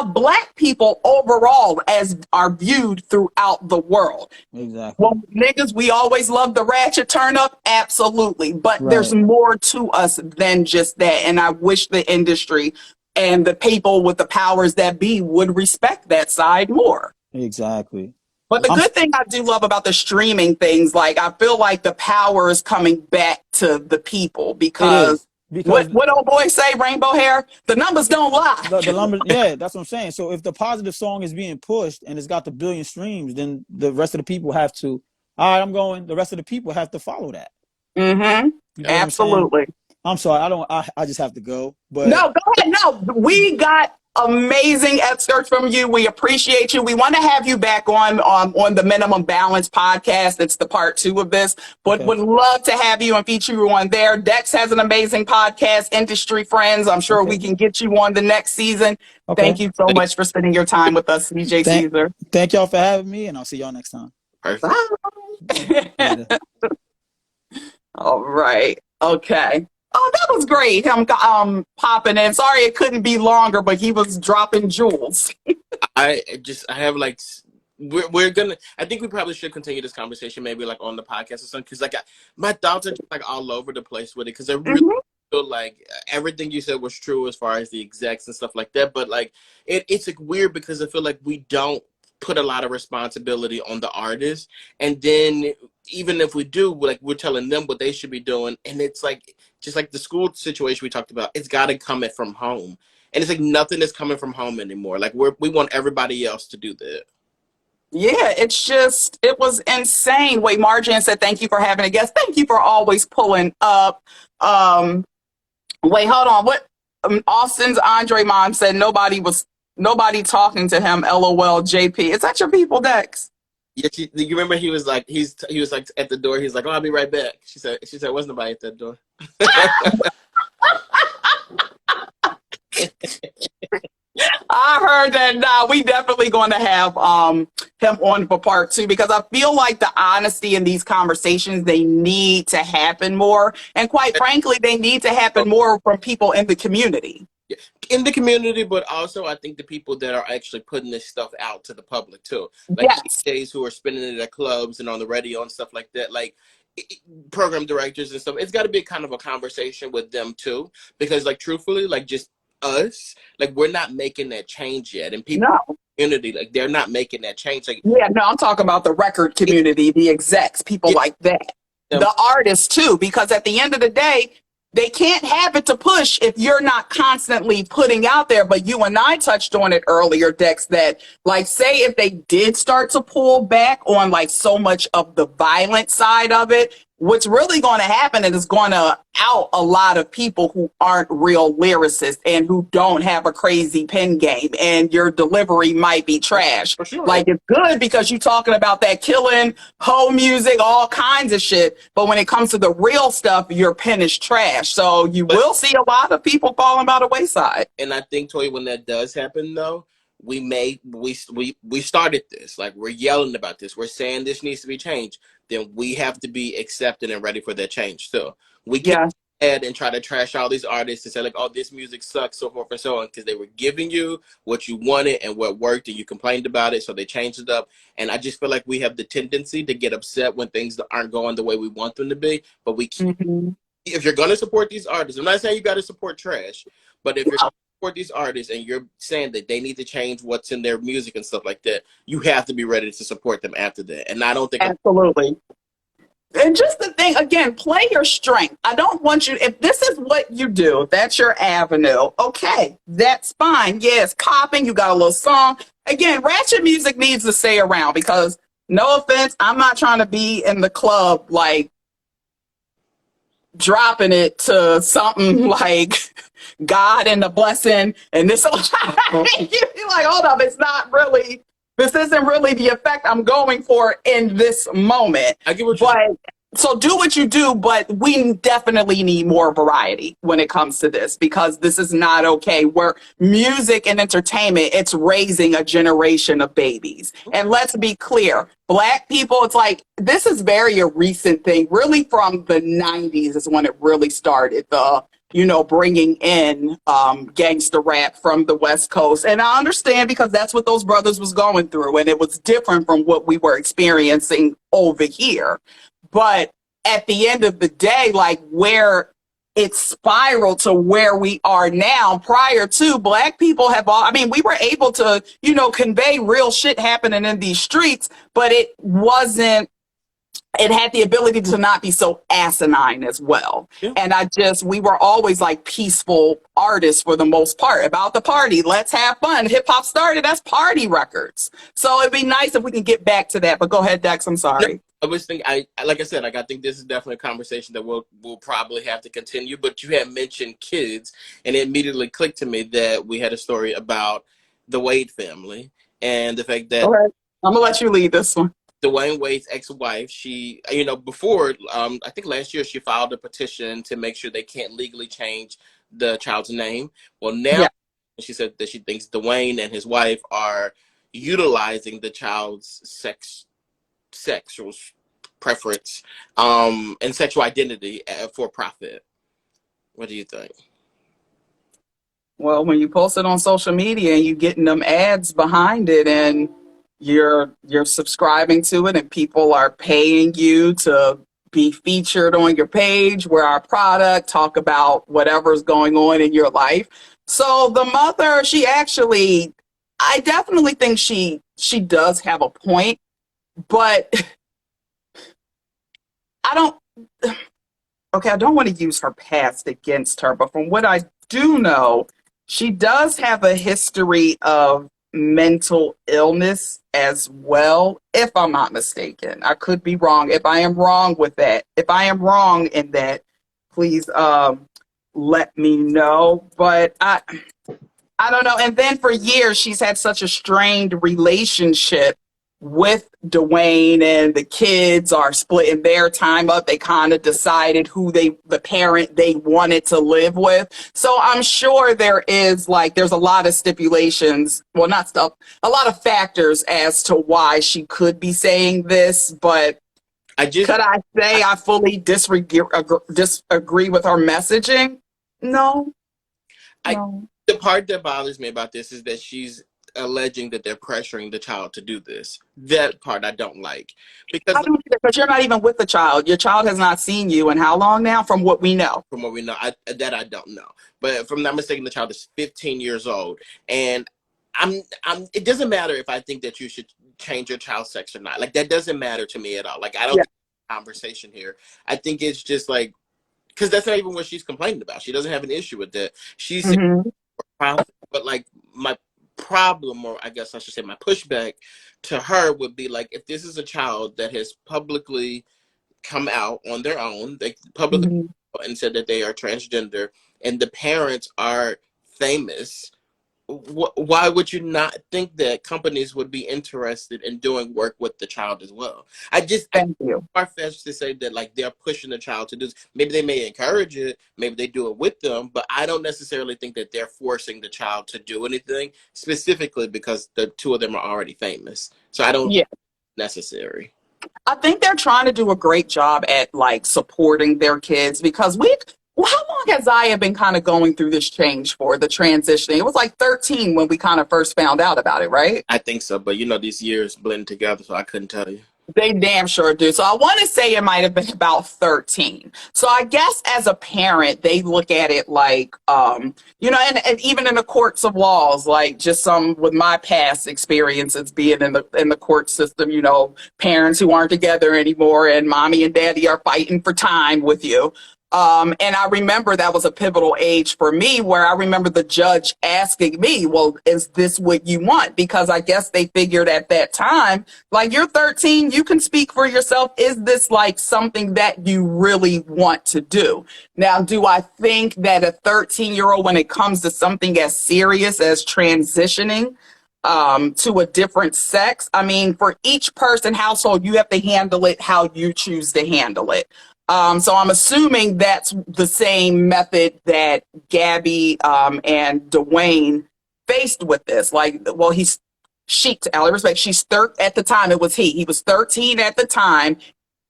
Black people overall as are viewed throughout the world.
Exactly.
Well, niggas, we always love the ratchet turn up, absolutely, but there's
Right.
more to us than just that. And I wish the industry and the people with the powers that be would respect that side more.
Exactly.
But the
I'm-
good thing I do love about the streaming things, like I feel like the power is coming back to the people
It
because
is. Because
what old boy say, rainbow hair, the numbers don't lie.
the number, yeah, that's what I'm saying. So if the positive song is being pushed and it's got the billion streams, then the rest of the people have to, all right, I'm going, the rest of the people have to follow that.
Mm-hmm.
You know what I'm saying?
Absolutely.
I'm sorry, I just have to go. But
No, go ahead. No, we got amazing excerpts from you. We appreciate you. We want to have you back on the Minimum Balance podcast. It's the part 2 of this, but
Okay.
would love to have you and feature you on there. Dex has an amazing podcast, Industry Friends. I'm sure
Okay.
we can get you on the next season.
Okay.
Thank you so much for spending your time with us, CJ
Thank-
Caesar.
Thank y'all for having me, and I'll see y'all next time.
Perfect.
Bye.
Later.
All right. Okay. Oh, that was great. Him popping in. Sorry it couldn't be longer, but he was dropping jewels.
I have like we're gonna. I think we probably should continue this conversation maybe like on the podcast or something because like my thoughts are just like all over the place with it because I really feel like everything you said was true as far as the execs and stuff like that. But like it's like weird because I feel like we don't put a lot of responsibility on the artist, and then even if we do, like we're telling them what they should be doing, and it's like just like the school situation we talked about. It's got to come from home. And it's like nothing is coming from home anymore. Like we want everybody else to do that.
Yeah, it was insane. Wait, Marjan said, thank you for having a guest. Thank you for always pulling up. Wait, hold on. What? Austin's Andre Mom said nobody talking to him. LOL, JP. Is that your people, Dex?
Yeah, you remember he was like at the door. He's like, "Oh, I'll be right back." She said, "Wasn't nobody at that door."
I heard that. Nah, we definitely going to have him on for part 2 because I feel like the honesty in these conversations, they need to happen more, and quite frankly, they need to happen more from people in the community.
In the community, but also I think the people that are actually putting this stuff out to the public too, like
Yes.
DJs who are spinning it at clubs and on the radio and stuff like that, like program directors and stuff. It's got to be kind of a conversation with them too, because like truthfully, like just us, like we're not making that change yet, and people
No.
in the community, like they're not making that change. Like
Yeah, no, I'm talking about the record community, the execs, people
Yeah.
like that.
Yeah.
The artists too, because at the end of the day, they can't have it to push if you're not constantly putting out there. But you and I touched on it earlier, Dex, that like say if they did start to pull back on like so much of the violent side of it, what's really going to happen is going to out a lot of people who aren't real lyricists and who don't have a crazy pen game, and your delivery might be trash.
for sure,
Like it's good because you're talking about that killing, hoe music, all kinds of shit. But when it comes to the real stuff, your pen is trash. So you will see a lot of people falling by the wayside.
and I think Toy, when that does happen though, we started this. Like, we're yelling about this. We're saying this needs to be changed. Then we have to be accepted and ready for that change too. We can't
Yeah.
ahead and try to trash all these artists and say like, oh, this music sucks, so forth and so on, because they were giving you what you wanted and what worked, and you complained about it, so they changed it up. And I just feel like we have the tendency to get upset when things aren't going the way we want them to be. But we can't.
Hmm.
If you're going to support these artists, I'm not saying you got to support trash, but if you're going to support these artists and you're saying that they need to change what's in their music and stuff like that, you have to be ready to support them after that. And I don't think
Absolutely. And just the thing, again, play your strength. I don't want you, if this is what you do, that's your avenue, okay, that's fine. Yeah, it's popping, you got a little song. Again, ratchet music needs to stay around because, no offense, I'm not trying to be in the club like dropping it to something like God and the blessing and this. You're like, hold up, it's not really, this isn't really the effect I'm going for in this moment.
I get what you're saying.
But so do what you do, but we definitely need more variety when it comes to this because this is not okay. Where music and entertainment, it's raising a generation of babies. And let's be clear, Black people, it's like this is very a recent thing. Really, from the 90s is when it really started. Bringing in gangster rap from the West Coast. And I understand because that's what those brothers was going through. And it was different from what we were experiencing over here. But at the end of the day, like where it spiraled to where we are now, prior to Black people have all, I mean, we were able to, convey real shit happening in these streets, but it had the ability to not be so asinine as well.
Yeah.
And we were always like peaceful artists for the most part, about the party. Let's have fun. Hip hop started as party records. So it'd be nice if we can get back to that. But go ahead, Dex. I'm sorry.
I was thinking, like I said, I think this is definitely a conversation that we'll probably have to continue. But you had mentioned kids, and it immediately clicked to me that we had a story about the Wade family and the fact that
All right. I'm gonna let you lead this one.
Dwayne Wade's ex-wife, she, before, I think last year she filed a petition to make sure they can't legally change the child's name. Well, now she said that she thinks Dwayne and his wife are utilizing the child's sexual preference, and sexual identity for profit. What do you think?
Well, when you post it on social media and you getting them ads behind it and you're subscribing to it and people are paying you to be featured on your page, wear our product, talk about whatever's going on in your life. So the mother, I definitely think she does have a point, but I don't want to use her past against her, but from what I do know, she does have a history of mental illness as well, if I'm not mistaken. I could be wrong. If I am wrong with that, if I am wrong in that, please let me know. But I don't know. And then for years, she's had such a strained relationship with Dwayne, and the kids are splitting their time up. They kind of decided who the parent they wanted to live with. So I'm sure there's a lot of stipulations. Well, not stuff, a lot of factors as to why she could be saying this, but could I say I fully disagree with her messaging? No.
The part that bothers me about this is that she's alleging that they're pressuring the child to do this. That part I don't like. Because
you're not even with the child. Your child has not seen you in how long now, from what we know?
From what we know. I don't know. But if I'm not mistaken, the child is 15 years old. And it doesn't matter if I think that you should change your child's sex or not. Like, that doesn't matter to me at all. Like, I don't think there's a conversation here. I think it's just like, because that's not even what she's complaining about. She doesn't have an issue with that. She's but like, my problem, or I guess I should say my pushback to her would be like, if this is a child that has publicly come out on their own, they publicly and said that they are transgender, and the parents are famous, why would you not think that companies would be interested in doing work with the child as well? I
Thank you.
far-fetched to say that like they're pushing the child to do this. Maybe they may encourage it, maybe they do it with them, but I don't necessarily think that they're forcing the child to do anything specifically because the two of them are already famous. So I don't
Yeah.
necessary.
I think they're trying to do a great job at like supporting their kids because well, how long has Zaya been kind of going through this change for the transitioning? It was like 13 when we kind of first found out about it, right?
I think so, but these years blend together, so I couldn't tell you.
They damn sure do. So I want to say it might have been about 13. So I guess as a parent, they look at it like, and even in the courts of laws, like just some with my past experiences being in the court system, parents who aren't together anymore and mommy and daddy are fighting for time with you. And I remember that was a pivotal age for me where I remember the judge asking me, well, is this what you want? Because I guess they figured at that time, like you're 13, you can speak for yourself. Is this like something that you really want to do? Now, do I think that a 13-year-old, when it comes to something as serious as transitioning, to a different sex, I mean, for each person, household, you have to handle it how you choose to handle it. So I'm assuming that's the same method that Gabby and Dwayne faced with this. Like, well, to all respect, at the time, it was he was 13 at the time.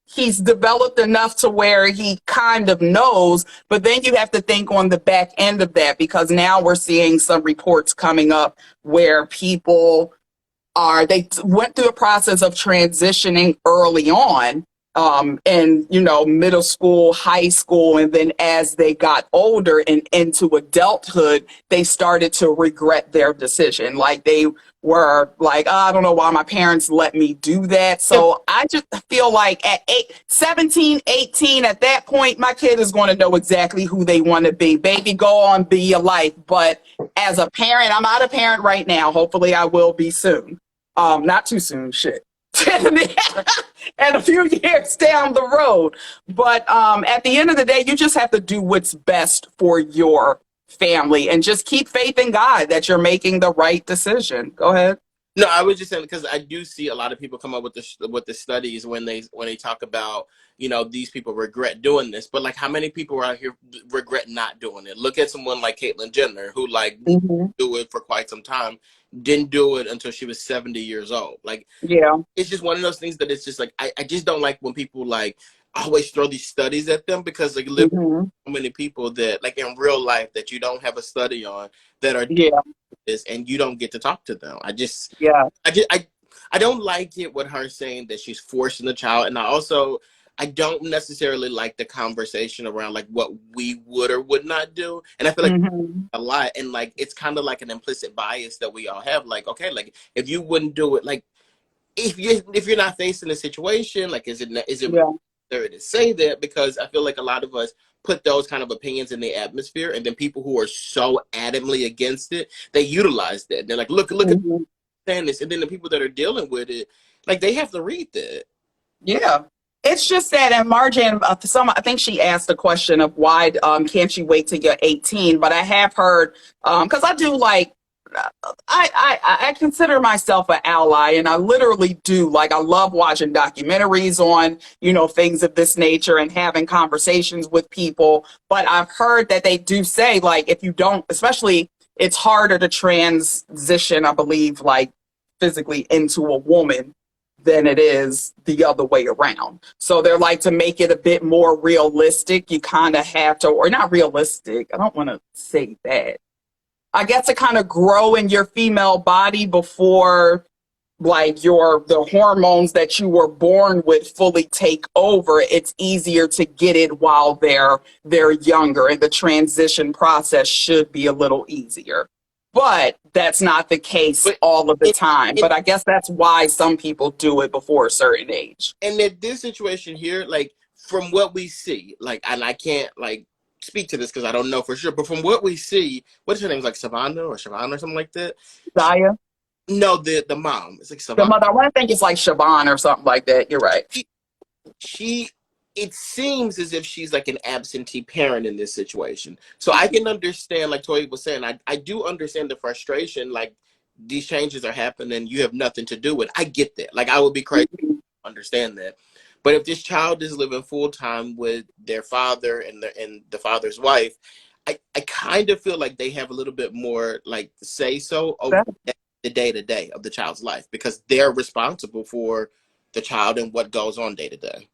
He's developed enough to where he kind of knows, but then you have to think on the back end of that because now we're seeing some reports coming up where people they went through a process of transitioning early on, in middle school, high school, and then as they got older and into adulthood, they started to regret their decision. Like they were like, oh, I don't know why my parents let me do that. So I just feel like at 17, 18, at that point, my kid is going to know exactly who they want to be. Baby, go on, be your life. But as a parent, I'm not a parent right now. Hopefully I will be soon. Not too soon, shit. And a few years down the road. But at the end of the day, you just have to do what's best for your family and just keep faith in God that you're making the right decision. Go ahead.
No, I was just saying because I do see a lot of people come up with the studies when they talk about these people regret doing this, but like how many people out here regret not doing it? Look at someone like Caitlyn Jenner who like do it for quite some time, didn't do it until she was 70 years old. Like
Yeah.
it's just one of those things that it's just like I just don't like when people like always throw these studies at them because like literally so many people that like in real life that you don't have a study on that are
Yeah.
this and you don't get to talk to them.
Yeah.
I don't like it with her saying that she's forcing the child, and I don't necessarily like the conversation around like what we would or would not do, and I feel like a lot, and like it's kind of like an implicit bias that we all have. Like, okay, like if you wouldn't do it, like if you're not facing a situation, like is it
Yeah.
necessary to say that? Because I feel like a lot of us put those kind of opinions in the atmosphere, and then people who are so adamantly against it, they utilize that. They're like, look at this, and then the people that are dealing with it, like they have to read that.
Yeah. It's just that, and Marjan, I think she asked the question of why can't you wait till you're 18? But I have heard, because I do like, I consider myself an ally, and I literally do. Like, I love watching documentaries on, things of this nature and having conversations with people. But I've heard that they do say, like, if you don't, especially, it's harder to transition, I believe, like physically into a woman than it is the other way around. So they're like, to make it a bit more realistic, you kind of have to, or not realistic, I don't want to say that. I guess to kind of grow in your female body before like the hormones that you were born with fully take over, it's easier to get it while they're younger, and the transition process should be a little easier. But that's not the case all of the time. But I guess that's why some people do it before a certain age.
And that this situation here, like from what we see, like, and I can't like speak to this because I don't know for sure, but from what we see, what's her name? Like Savannah or Shavana or something like that?
Zaya?
No, the mom. It's like
The
Savannah.
mother, I want to think it's like Siobhan or something like that. You're right.
She it seems as if she's like an absentee parent in this situation. So I can understand, like Toya was saying, I do understand the frustration. Like, these changes are happening, you have nothing to do with it. I get that. Like, I would be crazy to understand that. But if this child is living full time with their father and the father's wife, I kind of feel like they have a little bit more like say so over the day to day of the child's life, because they're responsible for the child and what goes on day to day.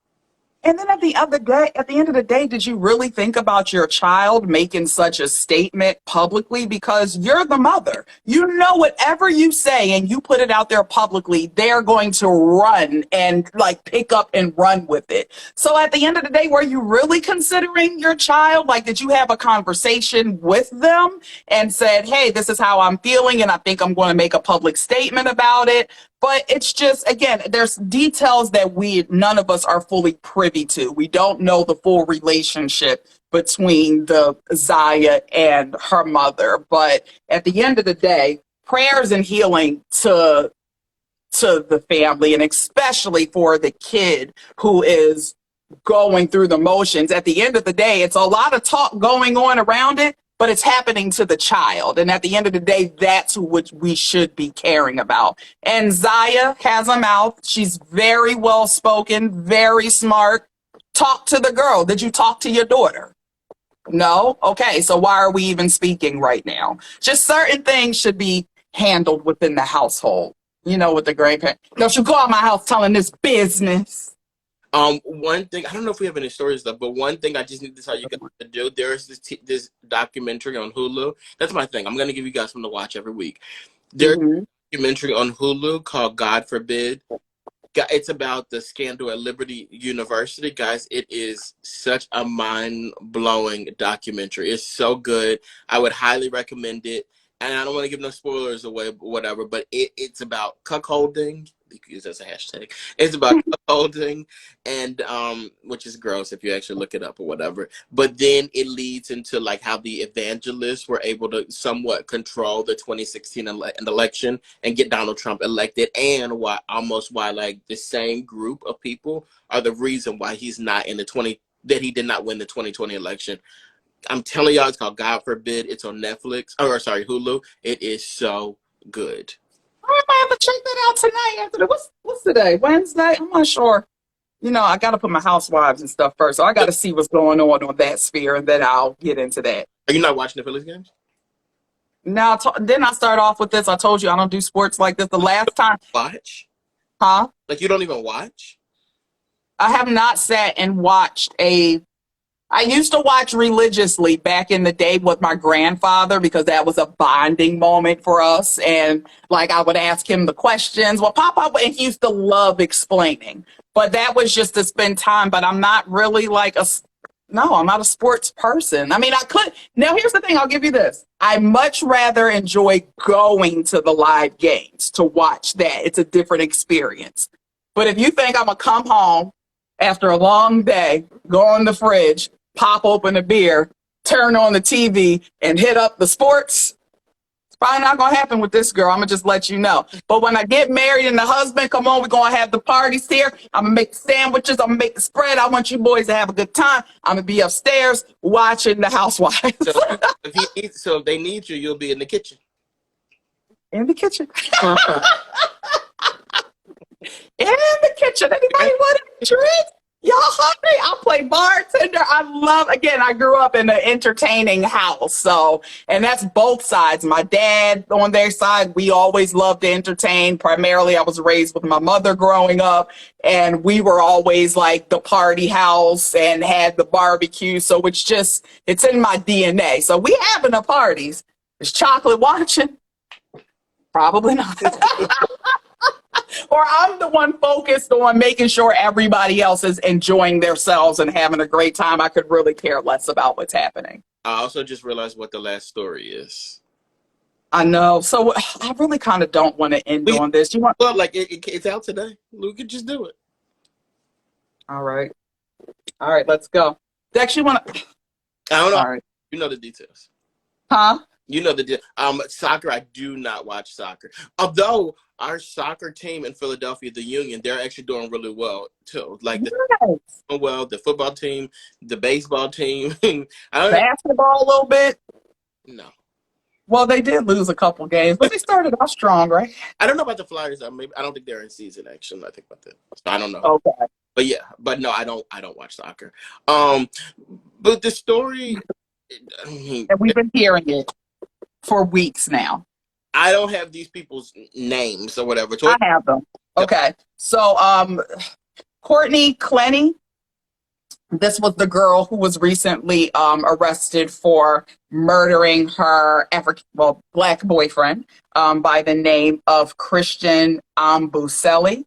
And then at the end of the day, did you really think about your child making such a statement publicly? Because you're the mother. You know, whatever you say and you put it out there publicly, they're going to run and like pick up and run with it. So at the end of the day, were you really considering your child? Like, did you have a conversation with them and said, hey, this is how I'm feeling, and I think I'm going to make a public statement about it? But it's just, again, there's details that none of us are fully privy to. We don't know the full relationship between the Zaya and her mother. But at the end of the day, prayers and healing to the family, and especially for the kid who is going through the motions. At the end of the day, it's a lot of talk going on around it, but it's happening to the child. And at the end of the day, that's what we should be caring about. And Zaya has a mouth. She's very well spoken, very smart. Talk to the girl. Did you talk to your daughter? No? Okay, so why are we even speaking right now? Just certain things should be handled within the household. You know, with the grandparents. Don't you go out my house telling this business.
One thing, I don't know if we have any stories though, but one thing I just need to tell you guys to do, there's this documentary on Hulu. That's my thing. I'm going to give you guys something to watch every week. There's a documentary on Hulu called God Forbid. It's about the scandal at Liberty University. Guys, it is such a mind-blowing documentary. It's so good. I would highly recommend it. And I don't want to give no spoilers away, whatever, but it's about cuckolding. You can use that as a hashtag. It's about cuckolding, and which is gross if you actually look it up or whatever. But then it leads into like how the evangelists were able to somewhat control the 2016 election and get Donald Trump elected, and why like the same group of people are the reason why he's not in that he did not win the 2020 election. I'm telling y'all, it's called God Forbid. It's on Netflix. Or sorry, Hulu. It is so good.
I might have to check that out tonight. After what's today? Wednesday? I'm not sure. You know, I got to put my housewives and stuff first, so I got to see what's going on that sphere, and then I'll get into that.
Are you not watching the Phillies games?
Now, didn't I start off with this? I told you I don't do sports like this. The last time,
Watch?
huh?
Like, you don't even watch?
I have not sat and watched I used to watch religiously back in the day with my grandfather, because that was a bonding moment for us. And like, I would ask him the questions. Well, Papa, and he used to love explaining, but that was just to spend time. But I'm not really like I'm not a sports person. I mean, I could. Now, here's the thing. I'll give you this. I much rather enjoy going to the live games to watch that. It's a different experience. But if you think I'm going to come home after a long day, go in the fridge, pop open a beer, turn on the TV, and hit up the sports, it's probably not going to happen with this girl. I'm going to just let you know. But when I get married and the husband, come on, we're going to have the parties here. I'm going to make the sandwiches. I'm going to make the spread. I want you boys to have a good time. I'm going to be upstairs watching The Housewives.
So if they need you, you'll be in the kitchen.
In the kitchen. In the kitchen. Anybody want a drink? Y'all hungry? I'll play bartender. I grew up in an entertaining house. So, and that's both sides. My dad, on their side, we always loved to entertain. Primarily, I was raised with my mother growing up, and we were always like the party house and had the barbecue. So it's in my DNA. So we having the parties. Is chocolate watching? Probably not. Or I'm the one focused on making sure everybody else is enjoying themselves and having a great time. I could really care less about what's happening.
I also just realized what the last story is.
I know. So I really kind of don't want to end on this.
Well, like it's out today. We could just do it.
All right, let's go. Dex, you want to?
I don't know.
All right.
You know the details.
Huh?
You know the soccer. I do not watch soccer. Although our soccer team in Philadelphia, the Union, they're actually doing really well too. Like the
Yes.
well, the football team, the baseball team. I don't
Basketball a little bit.
know.
Well, they did lose a couple games, but they started off strong, right?
I don't know about the Flyers. Maybe I don't think they're in season. Actually, I think about that. So I don't know.
Okay.
But yeah, but no, I don't. I don't watch soccer. But the story. I mean,
And we've been hearing it for weeks now.
I don't have these people's names or whatever.
I have them. Okay. So, Courtney Clenny, this was the girl who was recently arrested for murdering her black boyfriend by the name of Christian Ambuseli.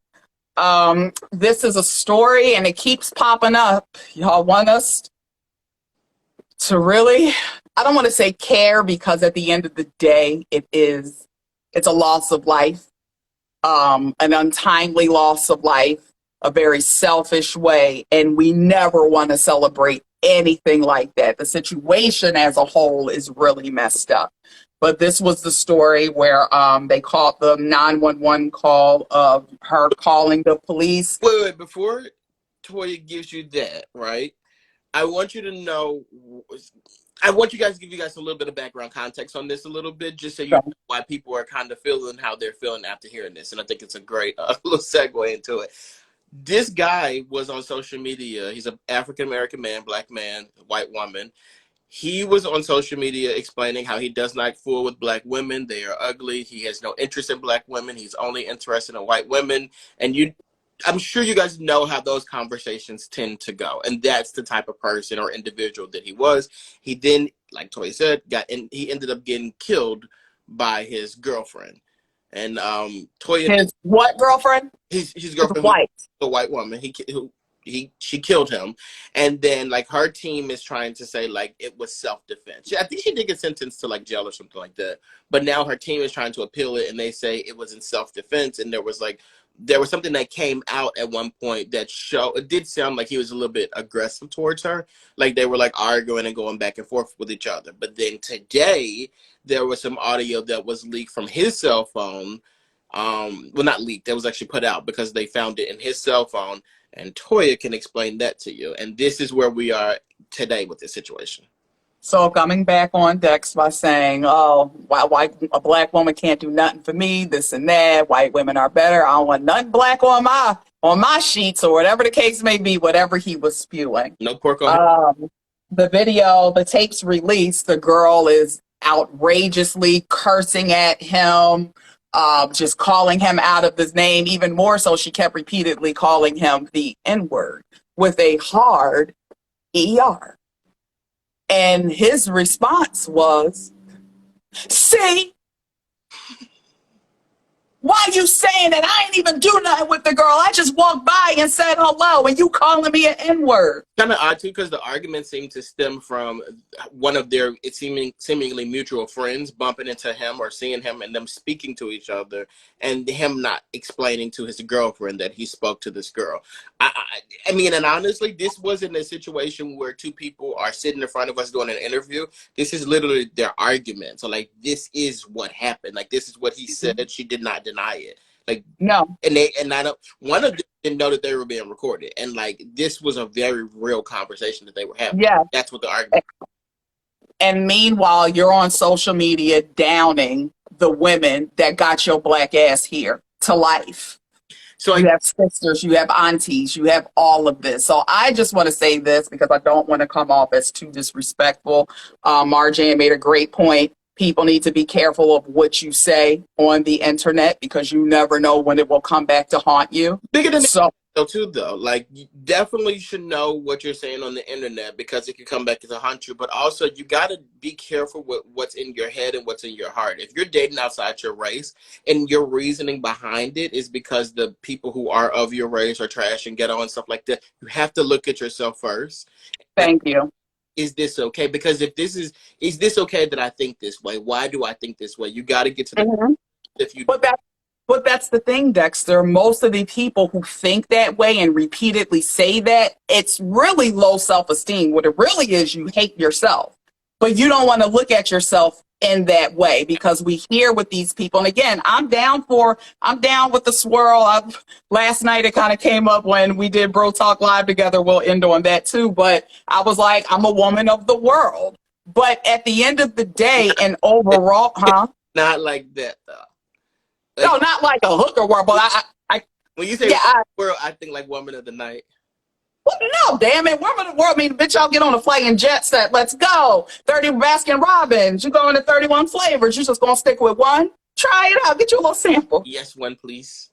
This is a story and it keeps popping up. Y'all want us to really, I don't want to say care, because at the end of the day, it's a loss of life, an untimely loss of life, a very selfish way, and we never want to celebrate anything like that. The situation as a whole is really messed up. But this was the story where they called the 911 call of her calling the police.
Wait, before Toya gives you that, right? I want you to know. I want you guys to give you guys a little bit of background context on this a little bit, just so you know why people are kind of feeling how they're feeling after hearing this. And I think it's a great little segue into it. This guy was on social media. He's an African-American man, black man, white woman. He was on social media explaining how he does not fool with black women. They are ugly. He has no interest in black women. He's only interested in white women. And I'm sure you guys know how those conversations tend to go. And that's the type of person or individual that he was. He then, like Toya said, he ended up getting killed by his girlfriend. And Toya,
His what girlfriend?
his girlfriend,
white,
the white woman. She killed him, and then like her team is trying to say like it was self-defense. I think she did get sentenced to like jail or something like that. But now her team is trying to appeal it, and they say it was in self-defense. And there was something that came out at one point that it did sound like he was a little bit aggressive towards her. Like they were like arguing and going back and forth with each other. But then today there was some audio that was leaked from his cell phone. Well, not leaked. That was actually put out because they found it in his cell phone. And Toya can explain that to you. And this is where we are today with this situation.
So coming back on Dex by saying, oh, why a black woman can't do nothing for me, this and that, white women are better. I don't want nothing black on my sheets, or whatever the case may be, whatever he was spewing.
No pork on
the video, the tapes released, the girl is outrageously cursing at him, just calling him out of his name. Even more so, she kept repeatedly calling him the N-word with a hard ER. And his response was, see, why you saying that? I ain't even do nothing with the girl. I just walked by and said hello, and you calling me an N-word.
Kind of odd, too, because the argument seemed to stem from one of their seemingly mutual friends bumping into him or seeing him and them speaking to each other, and him not explaining to his girlfriend that he spoke to this girl. I mean, and honestly, this wasn't a situation where two people are sitting in front of us doing an interview. This is literally their argument. So, like, this is what happened. Like, this is what he said. She did not deny it. Like,
no.
And I don't, one of them didn't know that they were being recorded. And, like, this was a very real conversation that they were having.
Yeah.
That's what the argument.
And meanwhile, you're on social media downing the women that got your black ass here to life. So you have sisters, you have aunties, you have all of this. So I just want to say this because I don't want to come off as too disrespectful. Marjan made a great point. People need to be careful of what you say on the internet because you never know when it will come back to haunt you.
Bigger than too, though. Like, you definitely should know what you're saying on the internet because it can come back to haunt you. But also, you got to be careful with what's in your head and what's in your heart. If you're dating outside your race and your reasoning behind it is because the people who are of your race are trash and ghetto and stuff like that, you have to look at yourself first.
Thank you.
Is this okay? Because if this is this okay that I think this way? Why do I think this way? You got to get to the
But that's the thing, Dexter. Most of the people who think that way and repeatedly say that, it's really low self-esteem. What it really is, you hate yourself. But you don't want to look at yourself in that way, because we hear with these people. And again, I'm down with the swirl. Last night it kind of came up when we did Bro Talk Live together. We'll end on that too. But I was like, I'm a woman of the world. But at the end of the day, and overall,
Not like that though.
No, not like a hooker world, but I
when you say world, I think like woman of the night.
Well, no, damn it. Women of the world, I mean, bitch, y'all get on a flight jet set. Let's go. 30 Baskin Robbins. You going to 31 flavors. You just going to stick with one? Try it out. Get you a little sample.
Yes, one, please.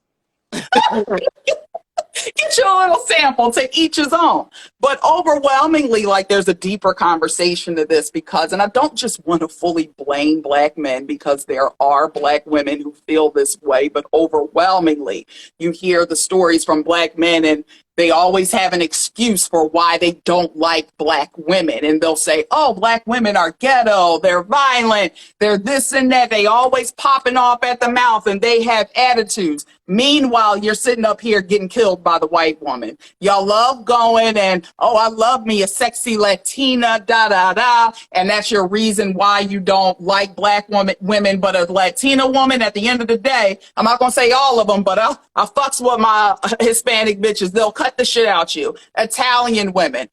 Get you a little sample to each his own. But overwhelmingly, like, there's a deeper conversation to this because, and I don't just want to fully blame Black men because there are Black women who feel this way, but overwhelmingly, you hear the stories from Black men and they always have an excuse for why they don't like Black women. And they'll say, oh, Black women are ghetto, they're violent, they're this and that. They always popping off at the mouth and they have attitudes. Meanwhile, you're sitting up here getting killed by the white woman. Y'all love going and, oh, I love me a sexy Latina, da, da, da. And that's your reason why you don't like Black women, but a Latina woman, at the end of the day, I'm not going to say all of them, but I fucks with my Hispanic bitches. They'll cut the shit out you. Italian women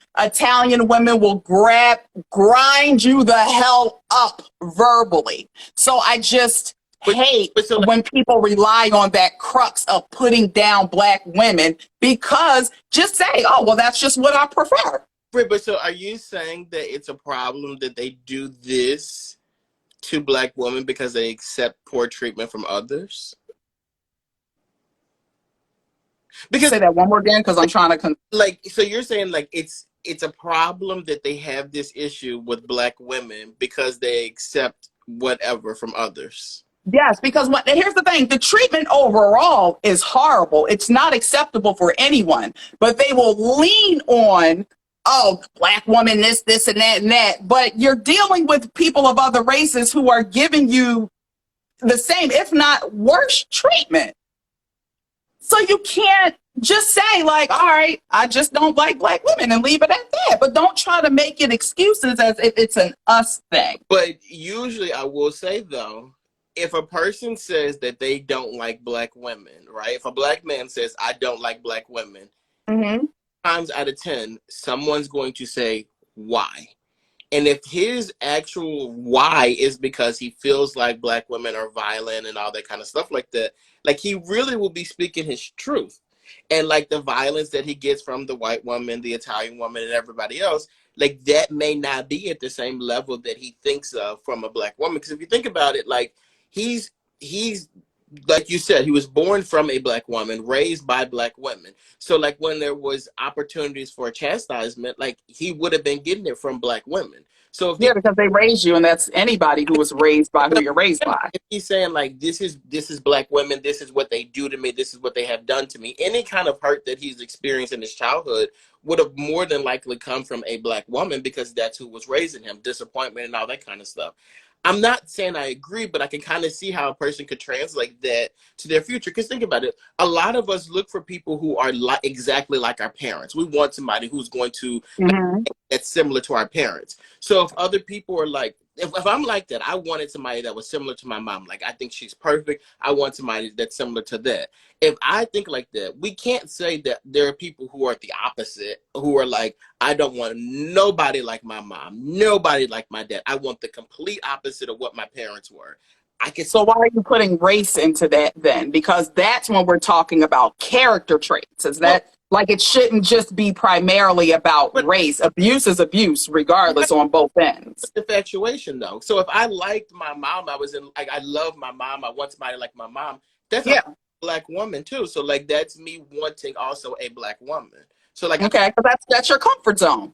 will grind you the hell up verbally. So I just hate when people rely on that crux of putting down Black women, because just say, oh, well, that's just what I prefer.
But so are you saying that it's a problem that they do this to Black women because they accept poor treatment from others? Because
say that one more again, because I'm trying to
so you're saying like it's a problem that they have this issue with Black women because they accept whatever from others.
Yes, because here's the thing, the treatment overall is horrible. It's not acceptable for anyone, but they will lean on, oh, Black woman, this, and that. But you're dealing with people of other races who are giving you the same, if not worse, treatment. So you can't just say like, all right, I just don't like Black women and leave it at that. But don't try to make it excuses as if it's an us thing.
But usually I will say though, if a person says that they don't like Black women, right? If a Black man says, I don't like Black women, times out of 10, someone's going to say, why? And if his actual why is because he feels like Black women are violent and all that kind of stuff like that, like he really will be speaking his truth. And like the violence that he gets from the white woman, the Italian woman, and everybody else, like that may not be at the same level that he thinks of from a Black woman. Because if you think about it, like he's like you said, he was born from a Black woman, raised by Black women. So like when there was opportunities for chastisement, like he would have been getting it from Black women. So if
because they raised you, and that's anybody who was raised by who you're raised by.
If he's saying like this is Black women, this is what they do to me, this is what they have done to me, any kind of hurt that he's experienced in his childhood would have more than likely come from a Black woman, because that's who was raising him, disappointment and all that kind of stuff. I'm not saying I agree, but I can kind of see how a person could translate that to their future. Because think about it. A lot of us look for people who are exactly like our parents. We want somebody who's going to that's similar to our parents. So if other people are like, if I'm like that, I wanted somebody that was similar to my mom. Like, I think she's perfect. I want somebody that's similar to that. If I think like that, we can't say that there are people who are the opposite, who are like, I don't want nobody like my mom, nobody like my dad. I want the complete opposite of what my parents were.
So why are you putting race into that then? Because that's when we're talking about character traits. Is that like it shouldn't just be primarily about race? Abuse is abuse, regardless, on both ends.
Infatuation, though. So if I liked my mom, I love my mom. I want somebody like my mom. That's a Black woman too. So like that's me wanting also a Black woman. So like
but that's your comfort zone.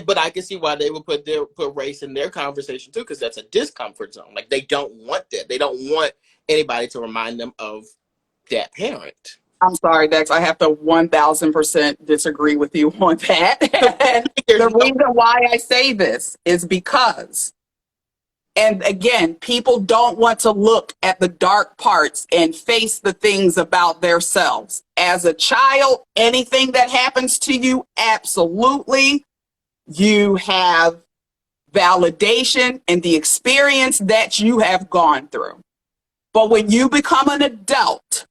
But I can see why they would put race in their conversation too, because that's a discomfort zone. Like they don't want that. They don't want anybody to remind them of that parent.
I'm sorry, Dex. I have to 1,000% disagree with you on that. The reason why I say this is because, and again, people don't want to look at the dark parts and face the things about themselves. As a child, anything that happens to you, absolutely. You have validation, and the experience that you have gone through. But when you become an adult,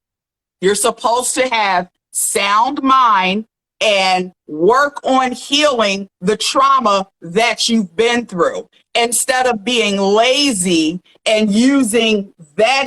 you're supposed to have sound mind and work on healing the trauma that you've been through instead of being lazy and using that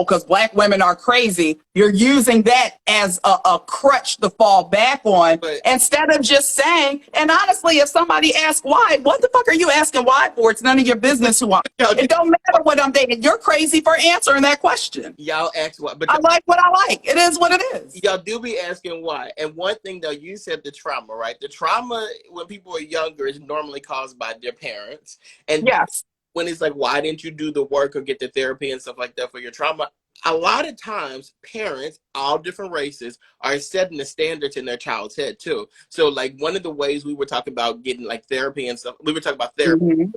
because black women are crazy. You're using that as a crutch to fall back on
But
instead of just saying, and honestly, if somebody asks why, what the fuck are you asking why for? It's none of your business who I'm. It don't matter what I'm dating. You're crazy for answering that question.
y'all ask what, but
I like what I like. It is what it is.
y'all do be asking why. And one thing though, you said the trauma, right? The trauma when people are younger is normally caused by their parents. And
Yes.
when it's like, why didn't you do the work or get the therapy and stuff like that for your trauma? A lot of times, parents, all different races, are setting the standards in their child's head too. So, like one of the ways we were talking about getting like therapy and stuff, we were talking about therapy.
Mm-hmm.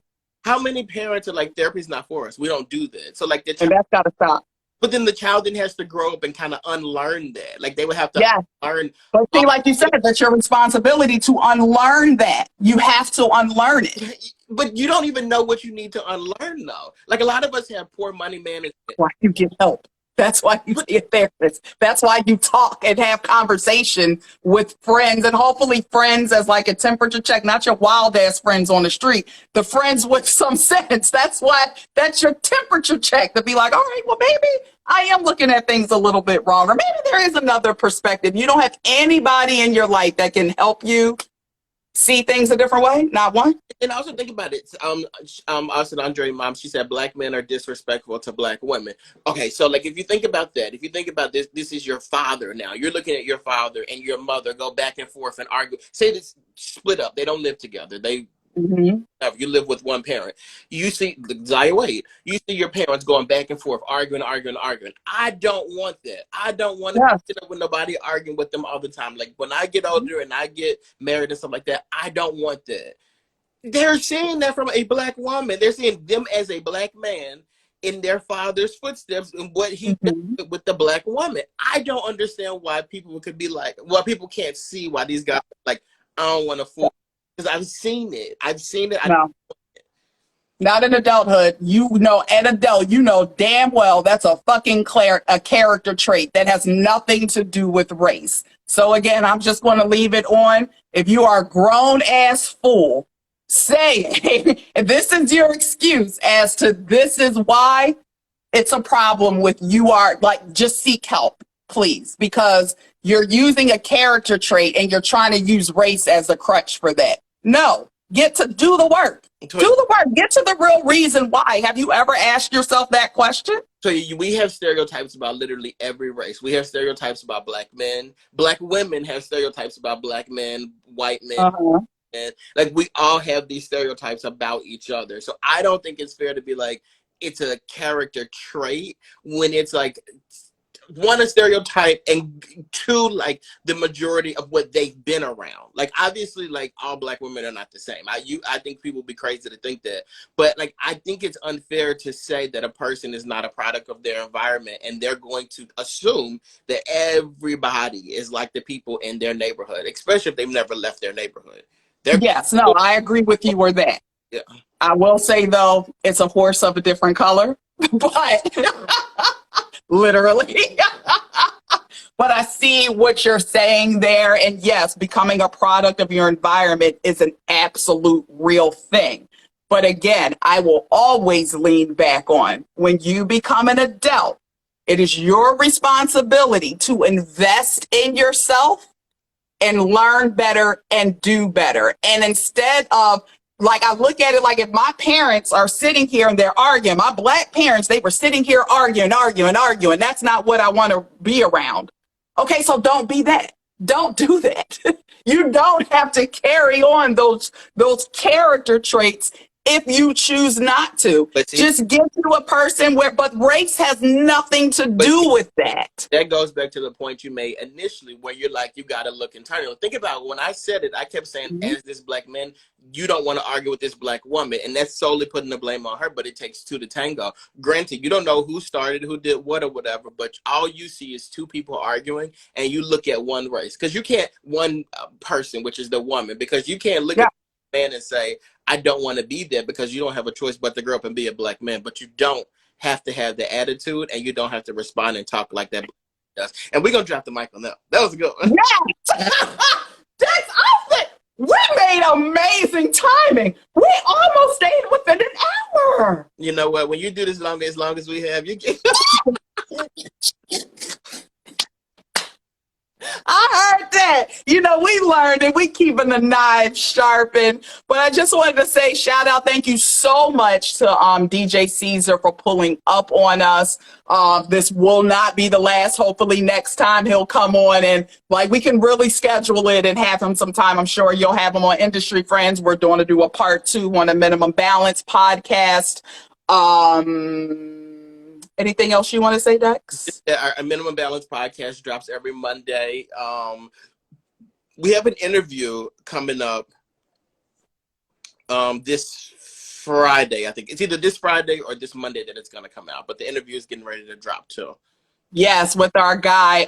How many parents are like, therapy's not for us? We don't do that. So, like the
And
child,
that's got to stop.
but then the child then has to grow up and kind of unlearn that. Like they would have to
Yeah.
learn.
But see, like you said, that's your responsibility to unlearn that. You have to unlearn it.
But you don't even know what you need to unlearn though. Like a lot of us have poor money management.
Why you get help. That's why you see a therapist. That's why you talk and have conversation with friends, and hopefully friends as like a temperature check, not your wild ass friends on the street, the friends with some sense. That's your temperature check to be like, all right, well, maybe I am looking at things a little bit wrong, or maybe there is another perspective. You don't have anybody in your life that can help you see things a different way. Not one.
And also think about it. Also Andre mom, she said black men are disrespectful to black women. Okay, so like if you think about that, if you think about this is your father now. You're looking at your father and your mother go back and forth and argue. Say this split up. They don't live together.
Mm-hmm.
You live with one parent. You see Zaya Wade. You see your parents going back and forth, arguing. I don't want that. I don't want to sit up with nobody arguing with them all the time. Like when I get older and I get married and stuff like that, I don't want that. They're seeing that from a black woman. They're seeing them as a black man in their father's footsteps and what he did with the black woman. I don't understand why people could be like, well, people can't see why these guys are like, I don't want to fool. Because I've seen it.
No. Not in adulthood. You know, an adult, you know damn well that's a fucking a character trait that has nothing to do with race. So again, I'm just going to leave it on. If you are a grown ass fool, say if this is your excuse as to this is why it's a problem with you are like, just seek help, please, because you're using a character trait and you're trying to use race as a crutch for that. No, get to do the work. Do the work. Get to the real reason why. Have you ever asked yourself that question?
So we have stereotypes about literally every race. We have stereotypes about black men. Black women have stereotypes about black men, white men.
Uh-huh.
And like we all have these stereotypes about each other. So I don't think it's fair to be like it's a character trait when it's like one, a stereotype, and two, like the majority of what they've been around. Like obviously, like all black women are not the same. I think people would be crazy to think that, but like I think it's unfair to say that a person is not a product of their environment, and they're going to assume that everybody is like the people in their neighborhood, especially if they've never left their neighborhood.
Yes, no, I agree with you or that.
Yeah.
I will say though, it's a horse of a different color, but literally. But I see what you're saying there. And yes, becoming a product of your environment is an absolute real thing. But again, I will always lean back on when you become an adult, it is your responsibility to invest in yourself and learn better and do better. And instead of, like, I look at it like if my parents are sitting here and they're arguing, my black parents, they were sitting here arguing. That's not what I want to be around. Okay, so don't be that. Don't do that. You don't have to carry on those character traits if you choose not to.
But see,
just get to a person but race has nothing to do with that.
That goes back to the point you made initially where you're like, you got to look internally. Think about when I said it, I kept saying, as this black man, you don't want to argue with this black woman. And that's solely putting the blame on her, but it takes two to tango. Granted, you don't know who started, who did what or whatever, but all you see is two people arguing and you look at one race. Because you can't, one person, which is the woman, because you can't look at the man and say, I don't want to be there, because you don't have a choice but to grow up and be a black man. But you don't have to have the attitude, and you don't have to respond and talk like that does. And we're gonna drop the mic on that. That was a good one.
Yes. That's awesome. We made amazing timing. We almost stayed within an hour.
You know what? When you do this as long as we have, you get.
I heard that. You know, we learned and we keeping the knife sharpened. But I just wanted to say shout out, thank you so much to DJ Caesar for pulling up on us. This will not be the last. Hopefully next time he'll come on and like we can really schedule it and have him sometime. I'm sure you'll have him on Industry Friends. We're going to do a part 2 on a Minimum Balance podcast. Anything else you want to say, Dex?
Yeah, our Minimum Balance podcast drops every Monday. We have an interview coming up this Friday. I think it's either this Friday or this Monday that it's going to come out. But the interview is getting ready to drop too.
Yes, with our guy,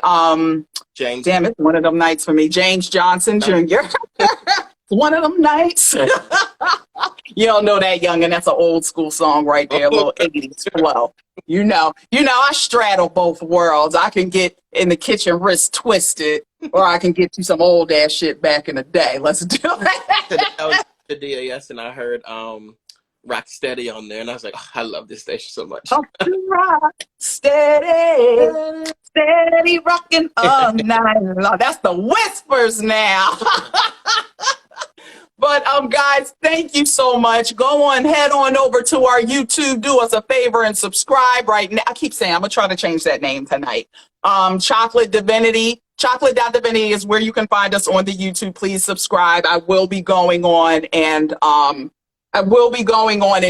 James.
damn it, one of them nights for me, James Johnson Jr. One of them nights. You don't know that, youngin'. That's an old school song right there, a little 80s flow. You know, I straddle both worlds. I can get in the kitchen wrist twisted, or I can get you some old ass shit back in the day. Let's do it.
I was the DAS and I heard Rock Steady on there, and I was like, oh, I love this station so much.
Rock steady, steady rocking all night long. That's the Whispers now. But guys, thank you so much. Go on, head on over to our YouTube. Do us a favor and subscribe right now. I keep saying I'm gonna try to change that name tonight. Chocolate Divinity. Chocolate.divinity is where you can find us on the YouTube. Please subscribe. I will be going on and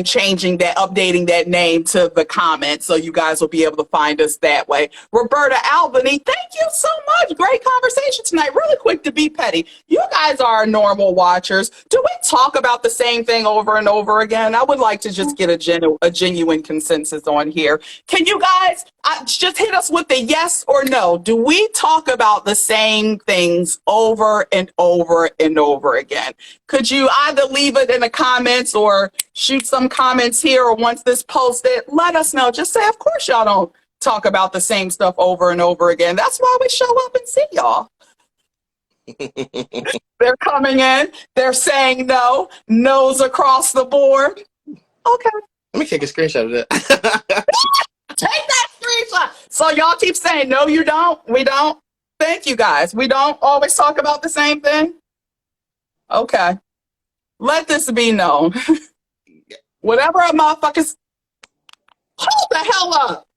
changing that, updating that name to the comments, so you guys will be able to find us that way. Roberta Albany, thank you so much. Great conversation tonight. Really quick to be petty. You guys are normal watchers. Do we talk about the same thing over and over again? I would like to just get a genuine consensus on here. Can you guys just hit us with the yes or no? Do we talk about the same things over and over and over again? Could you either leave it in the comments or shoot some comments here, or once this posted, let us know. Just say, of course y'all don't talk about the same stuff over and over again. That's why we show up and see y'all. They're coming in. They're saying no. No's across the board. Okay.
Let me take a screenshot of that.
Take that screenshot. So y'all keep saying, no, you don't. We don't. Thank you, guys. We don't always talk about the same thing. Okay. Let this be known. Whatever a motherfuckers, hold the hell up.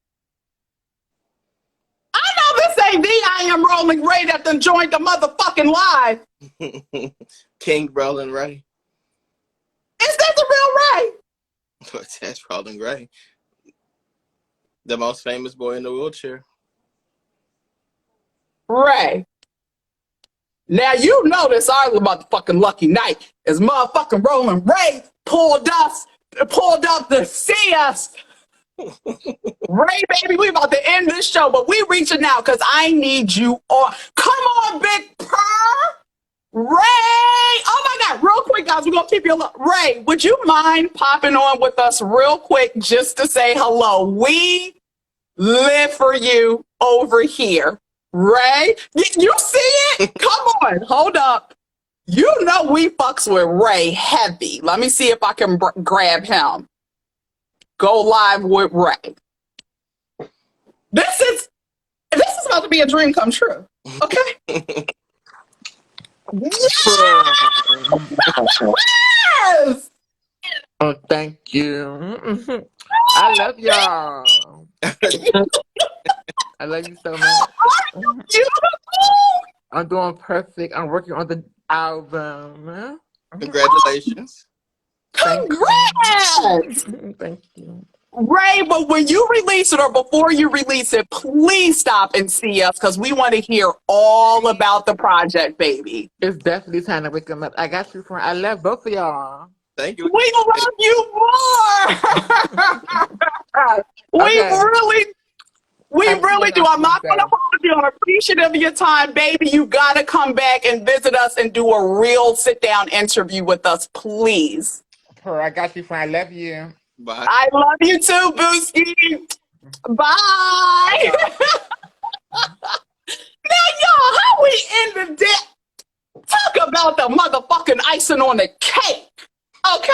I know this ain't the I Am Rolling Ray that done joined the motherfucking live.
King Roland Ray.
Is that the real Ray?
That's Roland Ray. The most famous boy in the wheelchair.
Ray. Now you know this our motherfucking lucky night is motherfucking Rolling Ray pulled up to see us. Ray, baby, we about to end this show, but we reaching out because I need you all. Come on, Big Purr. Ray. Oh my God, real quick, guys, we're gonna keep you Ray, would you mind popping on with us real quick just to say hello? We live for you over here. Ray, you see it? Come on, hold up. You know we fucks with Ray heavy. Let me see if I can grab him. Go live with Ray. This is about to be a dream come true. Okay. Yes!
Oh, thank you. I love y'all. I love you so much.
Beautiful.
I'm doing perfect. I'm working on the album.
Congratulations.
Congrats!
Thank you.
Ray, but when you release it or before you release it, please stop and see us because we want to hear all about the project, baby.
It's definitely time to wake them up. I got you, friend. I love both of y'all.
Thank you.
We love you more. We really do. I'm not going to hold you. I'm appreciative of your time, baby. You got to come back and visit us and do a real sit-down interview with us, please.
Per, I got you, friend. I love you.
Bye.
I love you too, Booski. Bye. Now, y'all, how we ended that? Talk about the motherfucking icing on the cake. Okay?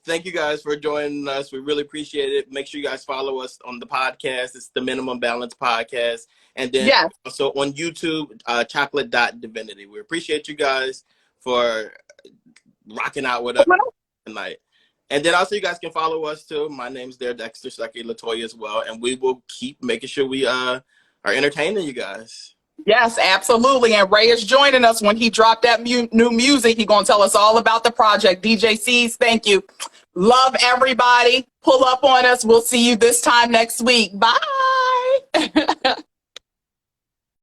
Thank you guys for joining us. We really appreciate it. Make sure you guys follow us on the podcast. It's the Minimum Balance Podcast. And then
Yes.
also on YouTube, chocolate.divinity. We appreciate you guys for rocking out with us tonight. And then also you guys can follow us too. My name's there, Dexter Stuckey, Latoya as well. And we will keep making sure we are entertaining you guys.
Yes, absolutely. And Ray is joining us when he dropped that new music. He's going to tell us all about the project. DJ C's, thank you. Love everybody. Pull up on us. We'll see you this time next week. Bye.